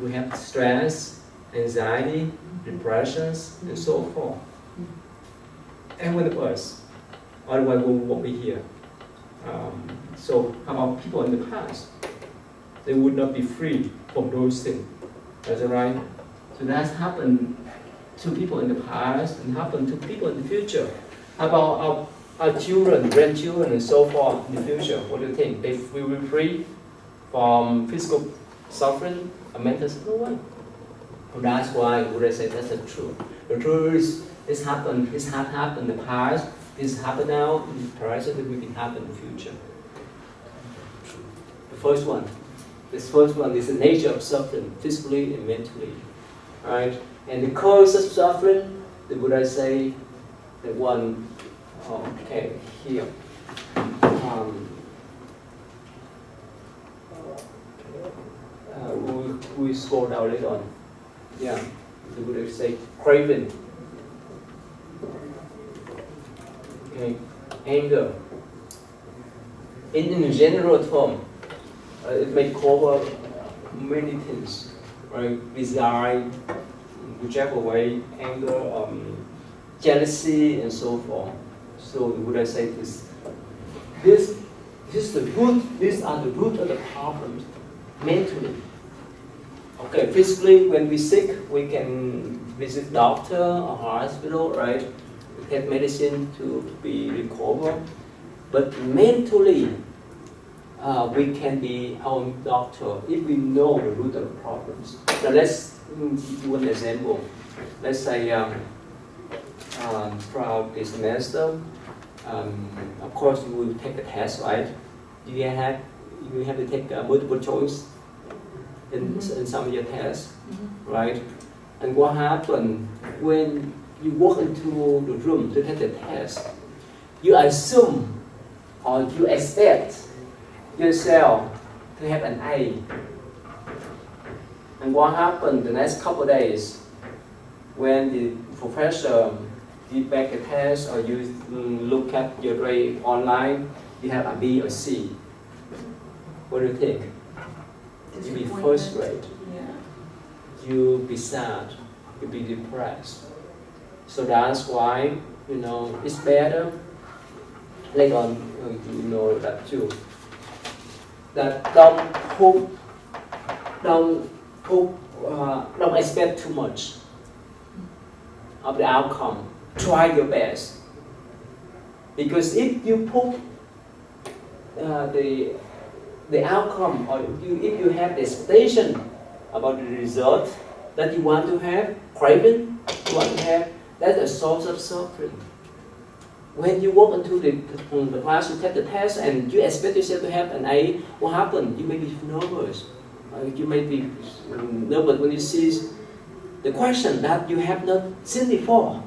We have stress, anxiety, depressions, and so forth. every one of us. Otherwise, we won't be here. So how about people in the past? They would not be free from those things. That's right. So that's happened to people in the past and happened to people in the future. How about our children, grandchildren, and so forth in the future? What do you think? They will be free from physical suffering and mental suffering? No way. That's why Buddha said that's the truth. The truth is this happened, this has happened in the past, this happened now, in the present, it will happen in the future. The first one. This first one is the nature of suffering, physically and mentally. Right? And the cause of suffering, the Buddha say that one, okay, here. We scroll down later on. Yeah, the Buddha say craving. Okay, anger. In general term, it may cover many things, right? Desire, whichever way, anger, jealousy, and so forth. So the Buddha said this is the root. These are the root of the problems mentally. Okay, physically, when we sick, we can visit doctor or hospital, right? We get medicine to be recovered. But mentally, we can be our own doctor if we know the root of the problems. Now let's do an example. Let's say throughout this semester, of course you will take a test, right? You have to take multiple choice in some of your tests, right? And what happens when you walk into the room to take the test? You assume or you expect yourself to have an A. And what happened the next couple of days when the professor did back a test or you look at your grade online, you have a B or C. What do you think? You'll be frustrated. Yeah. You'll be sad. You'll be depressed. So that's why, it's better. Later on, you know that too. That don't expect too much of the outcome. Try your best. Because if you put the outcome, or if you have the expectation about the result that you want to have, craving you want to have, that's a source of suffering. When you walk into the class to take the test and you expect yourself to have an A, what happens? You may be nervous. You may be nervous when you see the question that you have not seen before.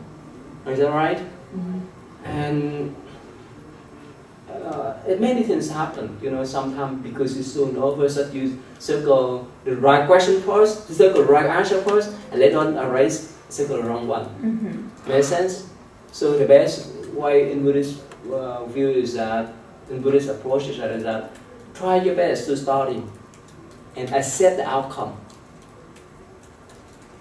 Is that right? Mm-hmm. And many things happen, sometimes because you're so nervous that you circle the right question first, circle the right answer first, and later on circle the wrong one. Mm-hmm. Make sense? So the best way in Buddhist view is that, in Buddhist approach is that try your best to study and accept the outcome.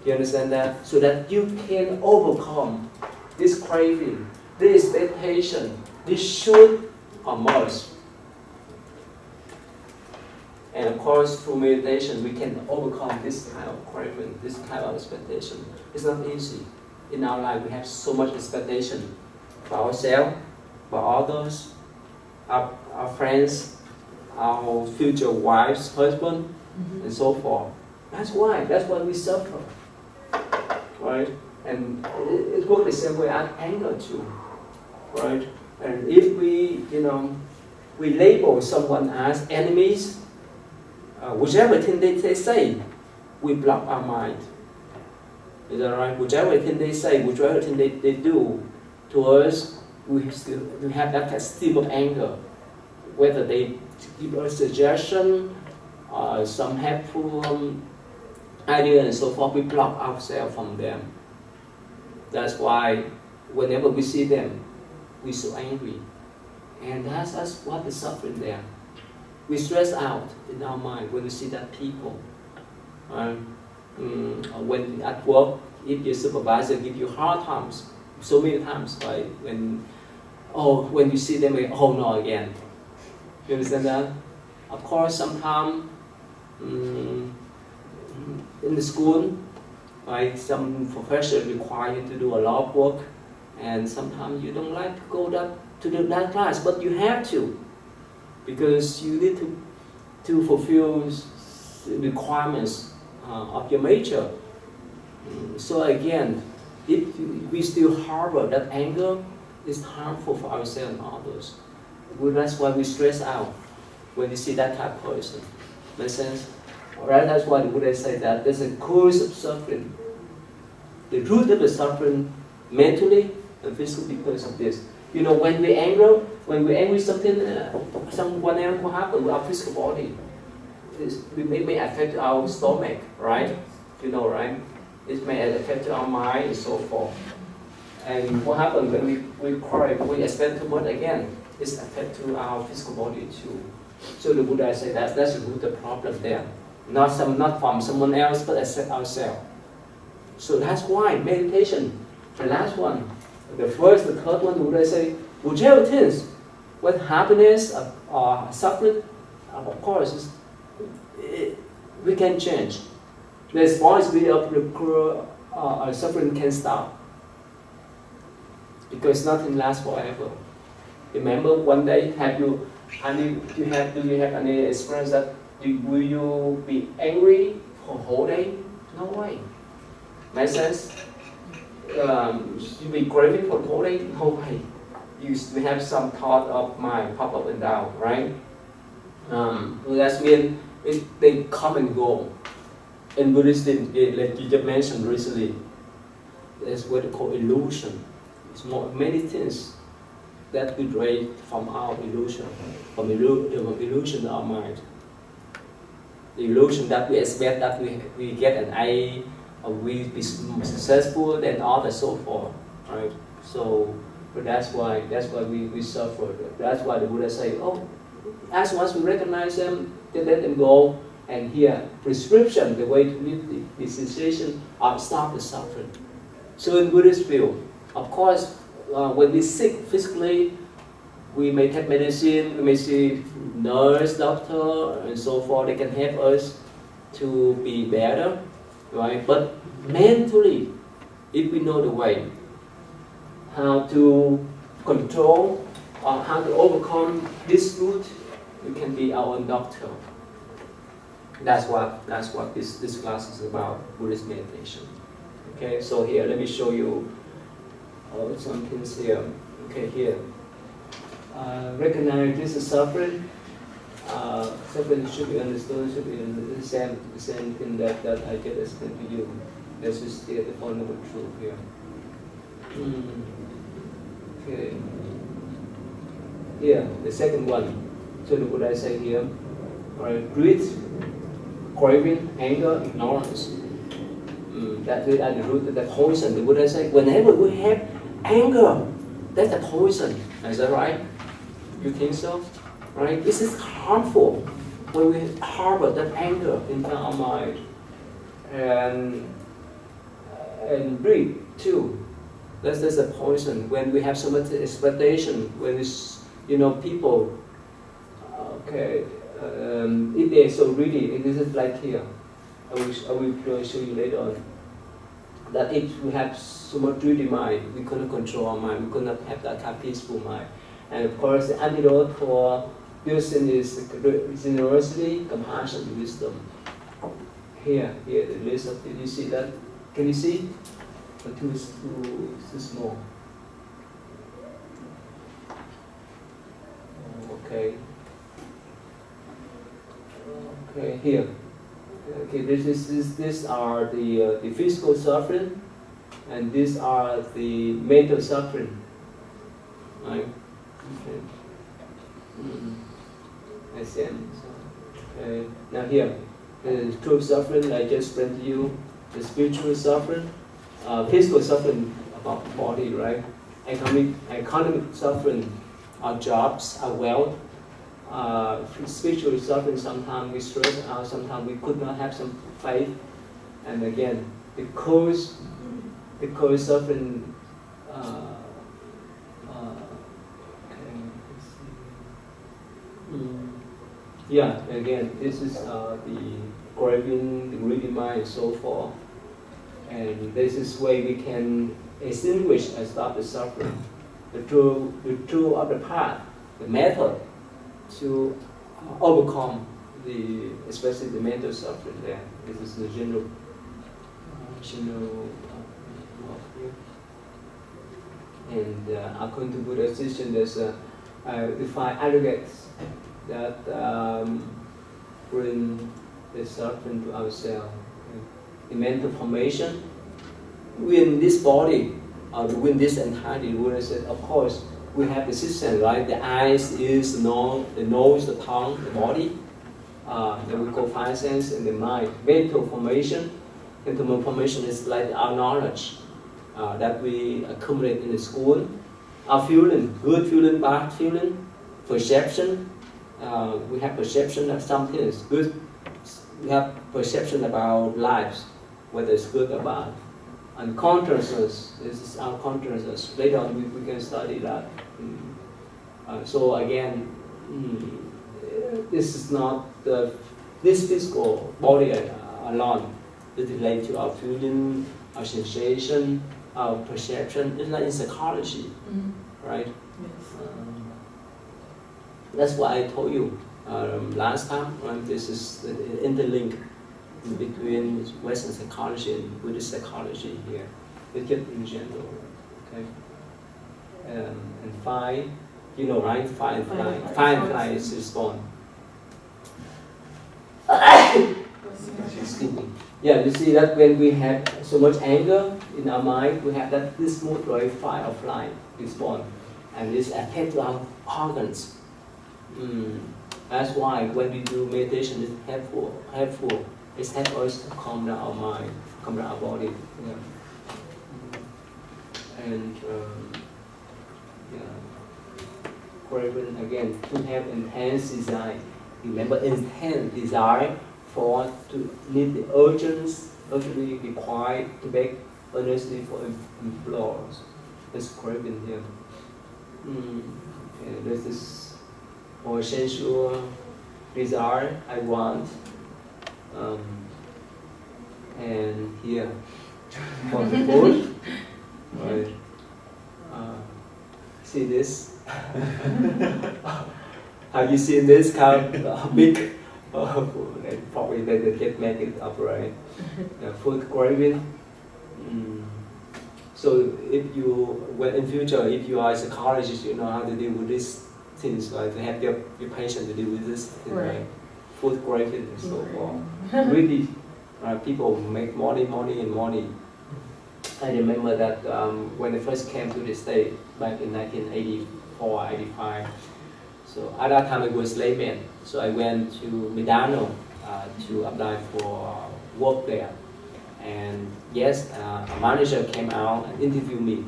Do you understand that? So that you can overcome this craving, this expectation, this should or must. And of course, through meditation, we can overcome this kind of craving, this kind of expectation. It's not easy. In our life, we have so much expectation for ourselves, for others, our friends, our future wives, husband, and so forth. That's why we suffer, right? And it works the same way as anger too, right? And if we label someone as enemies, whichever thing they say, we block our mind. Is that right? Whichever thing they say, whichever thing they do to us, we have that stream of anger. Whether they give us suggestion, some helpful idea and so forth, we block ourselves from them. That's why whenever we see them, we're so angry. And that's what is suffering there. We stress out in our mind when we see that people. When at work, if your supervisor gives you hard times, so many times, right? When you see them, oh no again. You understand that? Of course, sometimes in the school, right, some professor require you to do a lot of work, and sometimes you don't like to go to that class, but you have to, because you need to fulfill the requirements of your major. So again, if we still harbor that anger, it's harmful for ourselves and others. Well, that's why we stress out when you see that type of person. Make sense? Alright, that's why the Buddha said that there's a cause of suffering. The root of the suffering, mentally and physically, because of this. You know, when we angry something, someone else will happen with our physical body. It may affect our stomach, right? You know, right? It may affect our mind and so forth. And what happens when we cry, we expect too much again? It's affect to our physical body too. So the Buddha said that that's the root of the problem there. Not from someone else, but accept ourselves. So that's why meditation, the last one, the first, the third one, the Buddha say, whichever things, what happiness or suffering, of course, we can change. The responsibility of the suffering can stop. Because nothing lasts forever. Remember, one day, do you have any experience that will you be angry for a whole day? No way. Make sense? You be craving for a whole day? No way. You have some thought of mind pop up and down, right? That means they come and go. In Buddhism, like you just mentioned recently, that's what they call illusion. It's many things that we derive from our illusion, from the illusion of our mind. The illusion that we expect that we get an A, or we be successful, and all and so forth, right? So, but that's why we suffer. That's why the Buddha say, as once we recognize them, then let them go. And here, prescription, the way to live the sensation, stop the suffering. So in Buddhist view, of course, when we sick physically, we may take medicine, we may see nurse, doctor, and so forth. They can help us to be better, right? But mentally, if we know the way, how to control or how to overcome this root, we can be our own doctor. That's what this class is about, Buddhist meditation. Okay, so here, let me show you some things here. Okay, here. Recognize this is suffering. Suffering should be understood, should be the same thing that I just explained to you. This is the fundamental truth here. Okay. Here, the second one. So the Buddha say here, greed, craving, anger, ignorance. That is at the root of the poison. The Buddha say, whenever we have anger, that's a poison. Is that right? You think so? Right? This is harmful when we harbor that anger in our mind. And greed too. That's a poison. When we have so much expectation, when it's, people, if they're so greedy, it is like here. I will show you later on. That if we have so much greedy mind, we cannot control our mind, we cannot have that kind of peaceful mind. And of course, the antidote for this is generosity, compassion, wisdom. Here, the list of, did you see that? Can you see? Or too small? Okay. Okay, here. Okay, these are the physical suffering, and these are the mental suffering. Right? Okay. I see. Okay. Now here, the true suffering I just explained to you, the spiritual suffering, physical suffering about the body, right? Economic suffering, our jobs, our wealth. Spiritual suffering, sometimes we stress out, sometimes we could not have some faith. And again, because suffering Yeah, again, this is the craving, the greedy mind, and so forth. And this is where we can extinguish and stop the suffering. The true of the path, the method to overcome especially the mental suffering there. This is the general and according to Buddha's teaching, there's we find aggregates that bring the suffering to ourselves. The mental formation within this body, within this entirety. Buddha said, of course, we have the system, right? The eyes, ears, the nose, the tongue, the body. That we call five senses, and the mind. Mental formation. Mental formation is like our knowledge that we accumulate in the school. Our feeling, good feeling, bad feeling, perception. We have perception that something is good. We have perception about lives, whether it's good or bad. And consciousness, this is our consciousness. Later on we can study that. So again, this is not this physical body alone. It relates to our feeling, our sensation, our perception. It's like in psychology, right? Yes. That's why I told you last time. This is the interlink between Western psychology and Buddhist psychology here. It's just in general, okay? And fight, you know, right? Fight and flight. Fight and flight is respond. Excuse me. Yeah, you see that when we have so much anger in our mind, we have that this mood, right? Fight or flight response, and this affects our organs. That's why when we do meditation, it's helpful. It's helps us to calm down our mind, calm down our body. Yeah. And craving again to have intense desire. Remember, intense desire for to need the urgently required to beg earnestly for implores. That's craving here. And this is more sensual desire. I want. And here for the food, right? See this? Have you seen this kind of big? Probably they can't make it up, right? Food craving. So if you, well, in future, if you are a psychologist, you know how to deal with these things, right? To help your patient to deal with this thing, right? Food craving and so forth. Really, people make money. I remember that when I first came to the States back in 1984, 85. So at that time I was layman. So I went to Medano to apply for work there. And yes, a manager came out and interviewed me.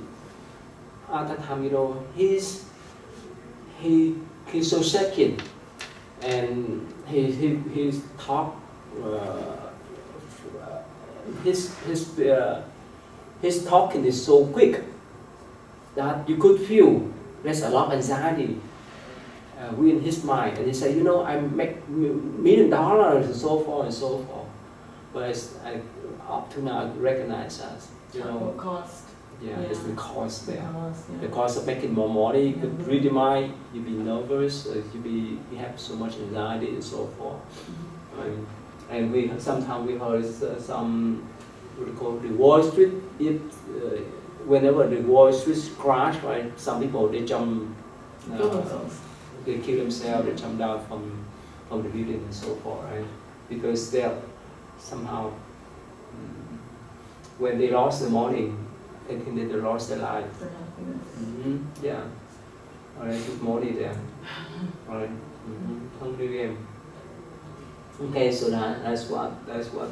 At that time, you know, he's so shaking, and his talk, his talking is so quick that you could feel there's a lot of anxiety within his mind. And he said, you know, I make $1 million and so forth and so forth. But up to now, I recognize that, you know, cost. Yeah, it's the cost there. The The cost of making more money, you could read the mind, you'd be nervous, you have so much anxiety and so forth. And sometimes we heard some, what we call the Wall Street. Whenever the Wall Street crash, right? Some people they jump, they kill themselves, they jump down from the building and so forth, right? Because they're somehow, when they lost the money, they think that they lost their life. Yeah. Alright, good money there. Alright. Hungry game. Okay, so that's what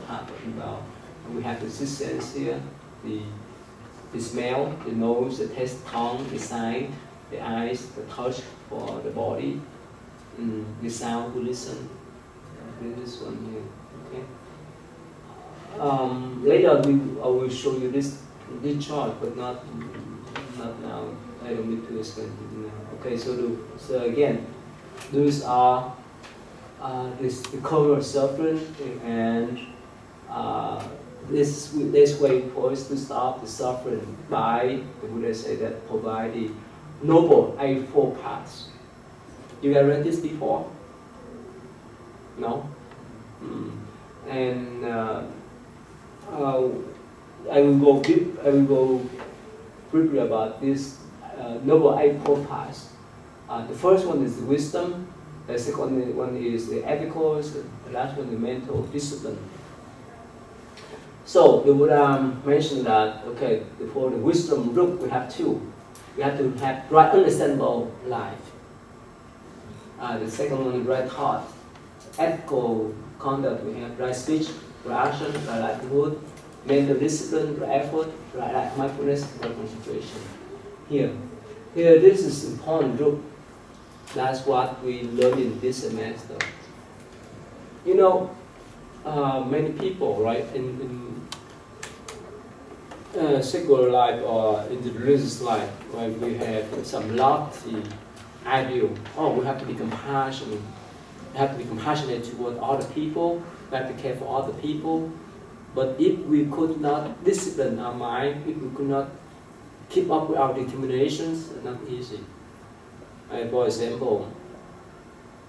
happened about. And we have the six senses here: the smell, the nose, the taste, tongue, the sight, the eyes, the touch for the body, the sound to listen. This one here. Okay. Later I will show you this chart, but not now. I don't need to explain it now. Okay, so again, those are the cause of suffering, and this way for us to stop the suffering by, the Buddha say that, provide the noble eightfold paths. You have read this before? No? And I will go briefly about this noble eightfold paths. The first one is wisdom. The second one is the ethicals. The last one is mental discipline. So the Buddha mentioned that, okay, for the wisdom root, we have two. We have to have right understandable life. The second one is right thought. Ethical conduct, we have right speech, right action, right livelihood, mental discipline, right effort, right mindfulness, right concentration. Here, this is important group. That's what we learn in this semester. You know, many people, right, in secular life or in the religious life, right, we have some lofty ideal. Oh, we have to be compassionate. We have to be compassionate toward other people. We have to care for other people. But if we could not discipline our mind, if we could not keep up with our determinations, it's not easy. For example,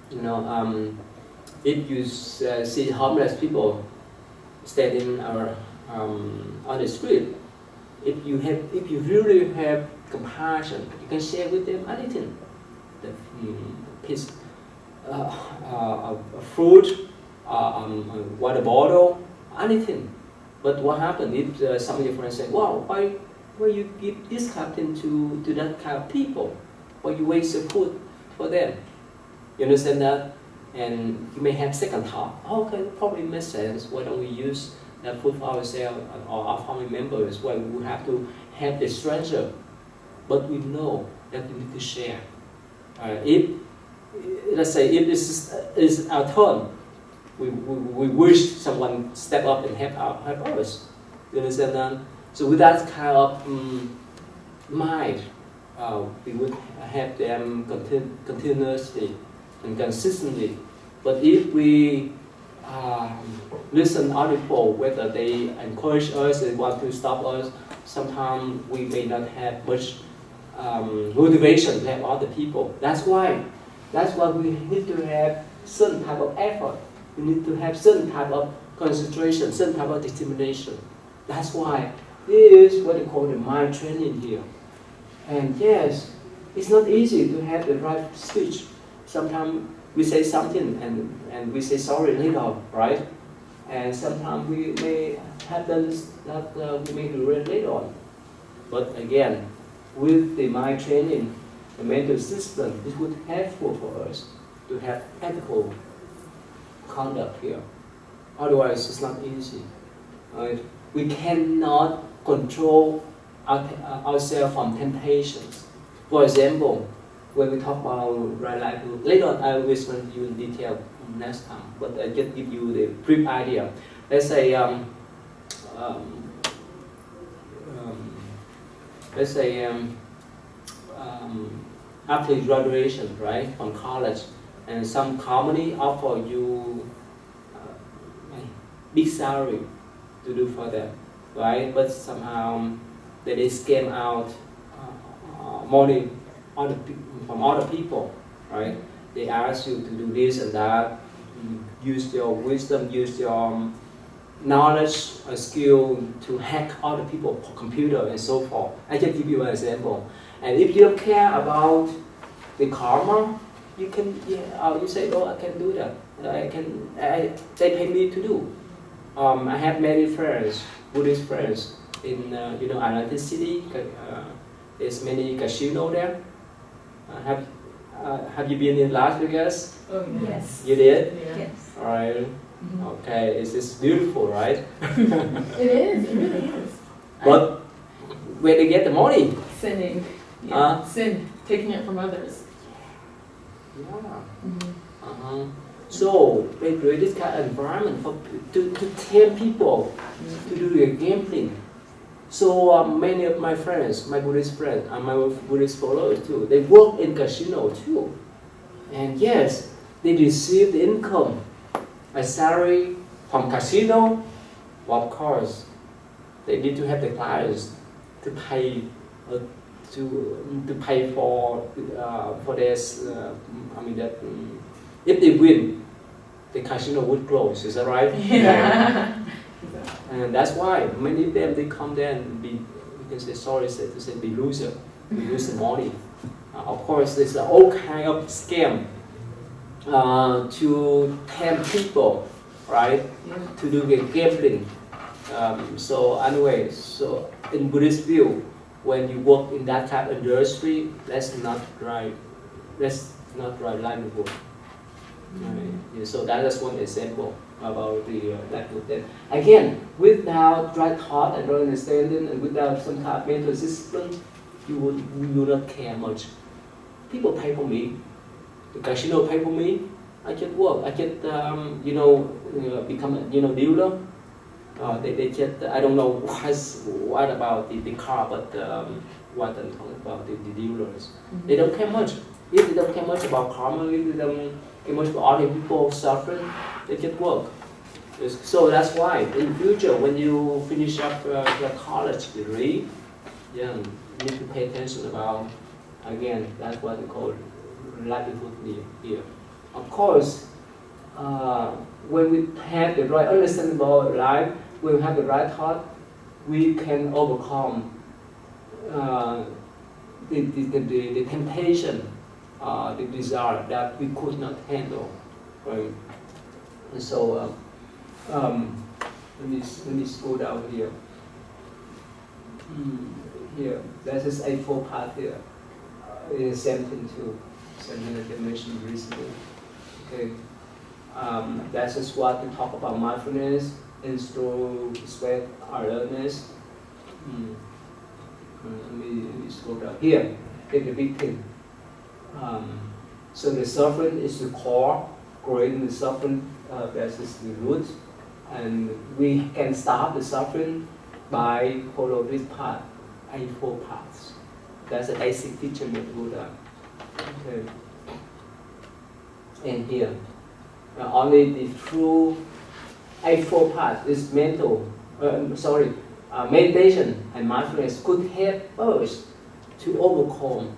you know, if you see homeless people standing on the street, if you really have compassion, you can share with them anything, the piece, a fruit, water bottle, anything. But what happens if some of your friends say, "Wow, why you give this kind of thing to that kind of people? Why you waste your food for them?" You understand that? And you may have second thought. Oh, okay, probably makes sense. Why don't we use that food for ourselves or our family members? Why we have to help the stranger? But we know that we need to share. If let's say if this is our turn, we wish someone step up and help us. You understand that? So with that kind of mind, we would have them continuously and consistently. But if we listen to other people, whether they encourage us, they want to stop us, sometimes we may not have much motivation to help other people. That's why we need to have certain type of effort. We need to have certain type of concentration, certain type of determination. That's why this is what they call the mind training here. And yes, it's not easy to have the right speech. Sometimes we say something and we say sorry later, right? And sometimes we may have done that we may regret later on. But again, with the mind training, the mental system, it would be helpful for us to have ethical conduct here. Otherwise, it's not easy. Right? We cannot control ourselves from temptations. For example, when we talk about right livelihood, later on I will explain to you in detail next time, but I just give you the brief idea. Let's say, after graduation, right, from college, and some company offer you big salary to do for them, right? But somehow they scam out money from other people, right? They ask you to do this and that, use your wisdom, use your knowledge, a skill to hack other people's computer and so forth. I just give you an example. And if you don't care about the karma, you can, you say, oh, I can do that. They pay me to do. I have many friends, Buddhist friends in Atlantic City. There's many casinos there. Have you been in Las Vegas? Oh, yes. Yes. You did? Yeah. Yes. All right. Okay, it's beautiful, right? It is, it really is. But where they get the money? Sinning. Yeah. Sin, taking it from others. Yeah. So they create this kind of environment to tempt people to do the gambling. So many of my friends, my Buddhist friends, and my Buddhist followers too, they work in casino too. And yes, they receive the income, a salary from casino, well, of course, they need to have the clients to pay to pay for this. I mean that if they win, the casino would close. Is that right? Yeah. And that's why many of them they come there and be, you can say sorry to say be loser, be losing money. Of course, there's all kind of scam to tempt people, right? To do the gambling. So anyway, so in Buddhist view, when you work in that type of industry, that's not right. That's not right livelihood. Right? Yeah, so that is one example about the livelihood. Again, without right thought and right understanding, and without some type of mental discipline, you will not care much. People pay for me. The casino pay for me. I can work. I can become a dealer. They just, I don't know what about the car, but what I'm talking about the dealers. Mm-hmm. They don't care much. If they don't care much about karma, if they don't care much about other people suffering, they just work. So that's why in the future, when you finish up your college degree, yeah, you need to pay attention about, again, that's what we call livelihood here. Of course, when we have the right understanding about life, when we have the right thought, we can overcome the temptation, the desire that we could not handle, right? And so, let me scroll down here. Here, that is A4 part here. Is something that I mentioned recently. Okay. That's just what we talk about mindfulness, introspect, awareness. Let me scroll down here. Take the big thing. So the suffering is the core, creating the suffering, that is the root, and we can stop the suffering by follow this path, A4 paths. That's the basic teaching of Buddha. Okay. And here, only the true A4 path is meditation and mindfulness could help us to overcome,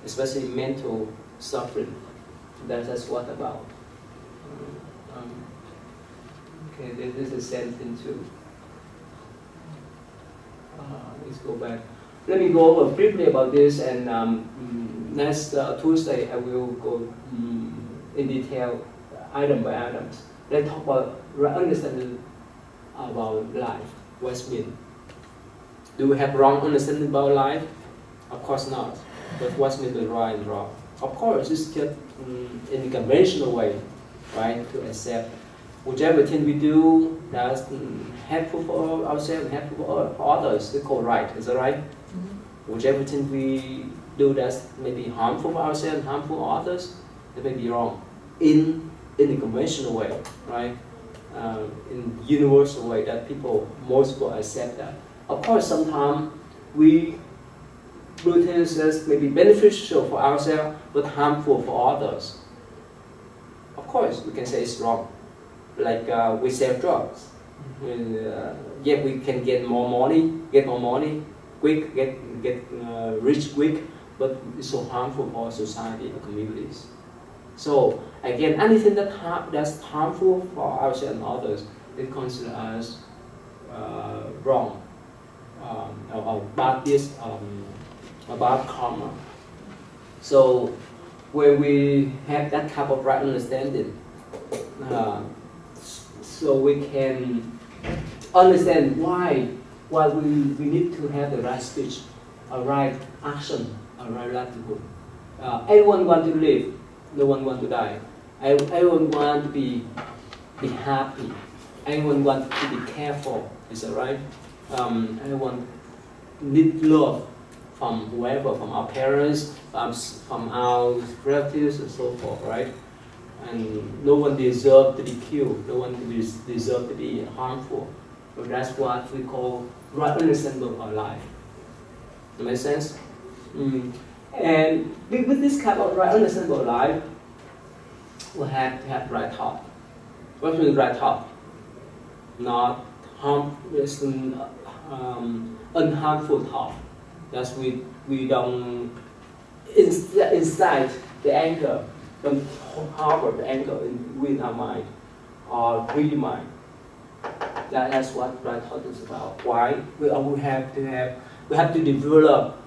especially mental suffering. That's what about. Okay, this is the same thing too. Let's go back. Let me go over briefly about this, and next Tuesday I will go in detail, item by item. Let's talk about understanding about life. What's mean? Do we have wrong understanding about life? Of course not. But what's mean by right and wrong? Of course, it's just in a conventional way, right? To accept whichever thing we do that's helpful for ourselves and helpful for others, we call right. Is that right? Mm-hmm. Whichever thing we do that's maybe harmful for ourselves and harmful for others, it may be wrong. In a conventional way, right? In universal way that most people accept that. Of course, sometimes we do things that's maybe beneficial for ourselves but harmful for others. Of course, we can say it's wrong. Like we sell drugs. Yet we can get more money quick, get rich quick, but it's so harmful for society and communities. So again, anything that's harmful for ourselves and others is considered as wrong, or bad karma. So when we have that type of right understanding, so we can understand why we need to have the right speech, a right action, a right livelihood. Everyone wants to live. No one wants to die. Everyone wants to be happy. Everyone wants to be careful. Is that right? Everyone needs love from whoever, from our parents, from our relatives, and so forth, right? And no one deserves to be killed. No one deserves to be harmful. So that's what we call right understanding of our life. Does that make sense? And with this kind of right understanding of life, we have to have right thought. What means right thought? Not unharmful thought. That's we don't incite the anger, don't harbor the anger within our mind or greedy mind. That's what right thought is about. Why? We have to develop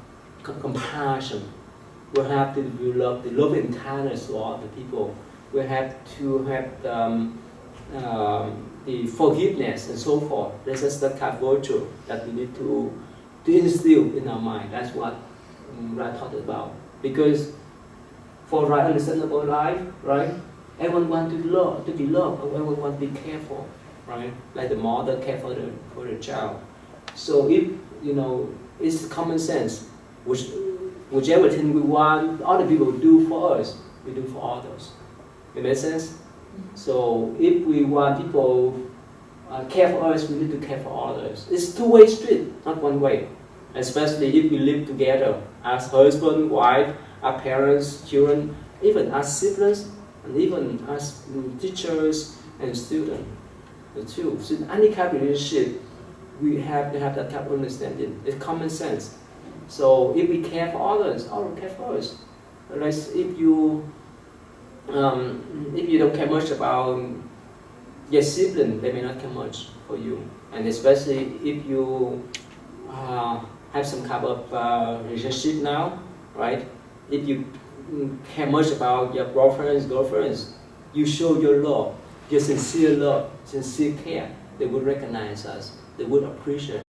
compassion. We have to develop the love and kindness to other people. We have to have the forgiveness and so forth. This is the kind of virtue that we need to instill in our mind. That's what right thought is about. Because for right understandable life, right? Everyone wants to be loved. Everyone wants to be cared for, right? Like the mother care for the child. So if it's common sense, whichever thing we want other people do for us, we do for others. It makes sense? So if we want people care for us, we need to care for others. It's two-way street, not one way. Especially if we live together as husband, wife, as parents, children, even as siblings, and even as teachers and students too. So in any kind of relationship, we have to have that type of understanding. It's common sense. So if we care for others, others care for us. Whereas if you don't care much about your sibling, they may not care much for you. And especially if you have some kind of relationship now, right? If you care much about your girlfriends, you show your love, your sincere love, sincere care. They would recognize us. They would appreciate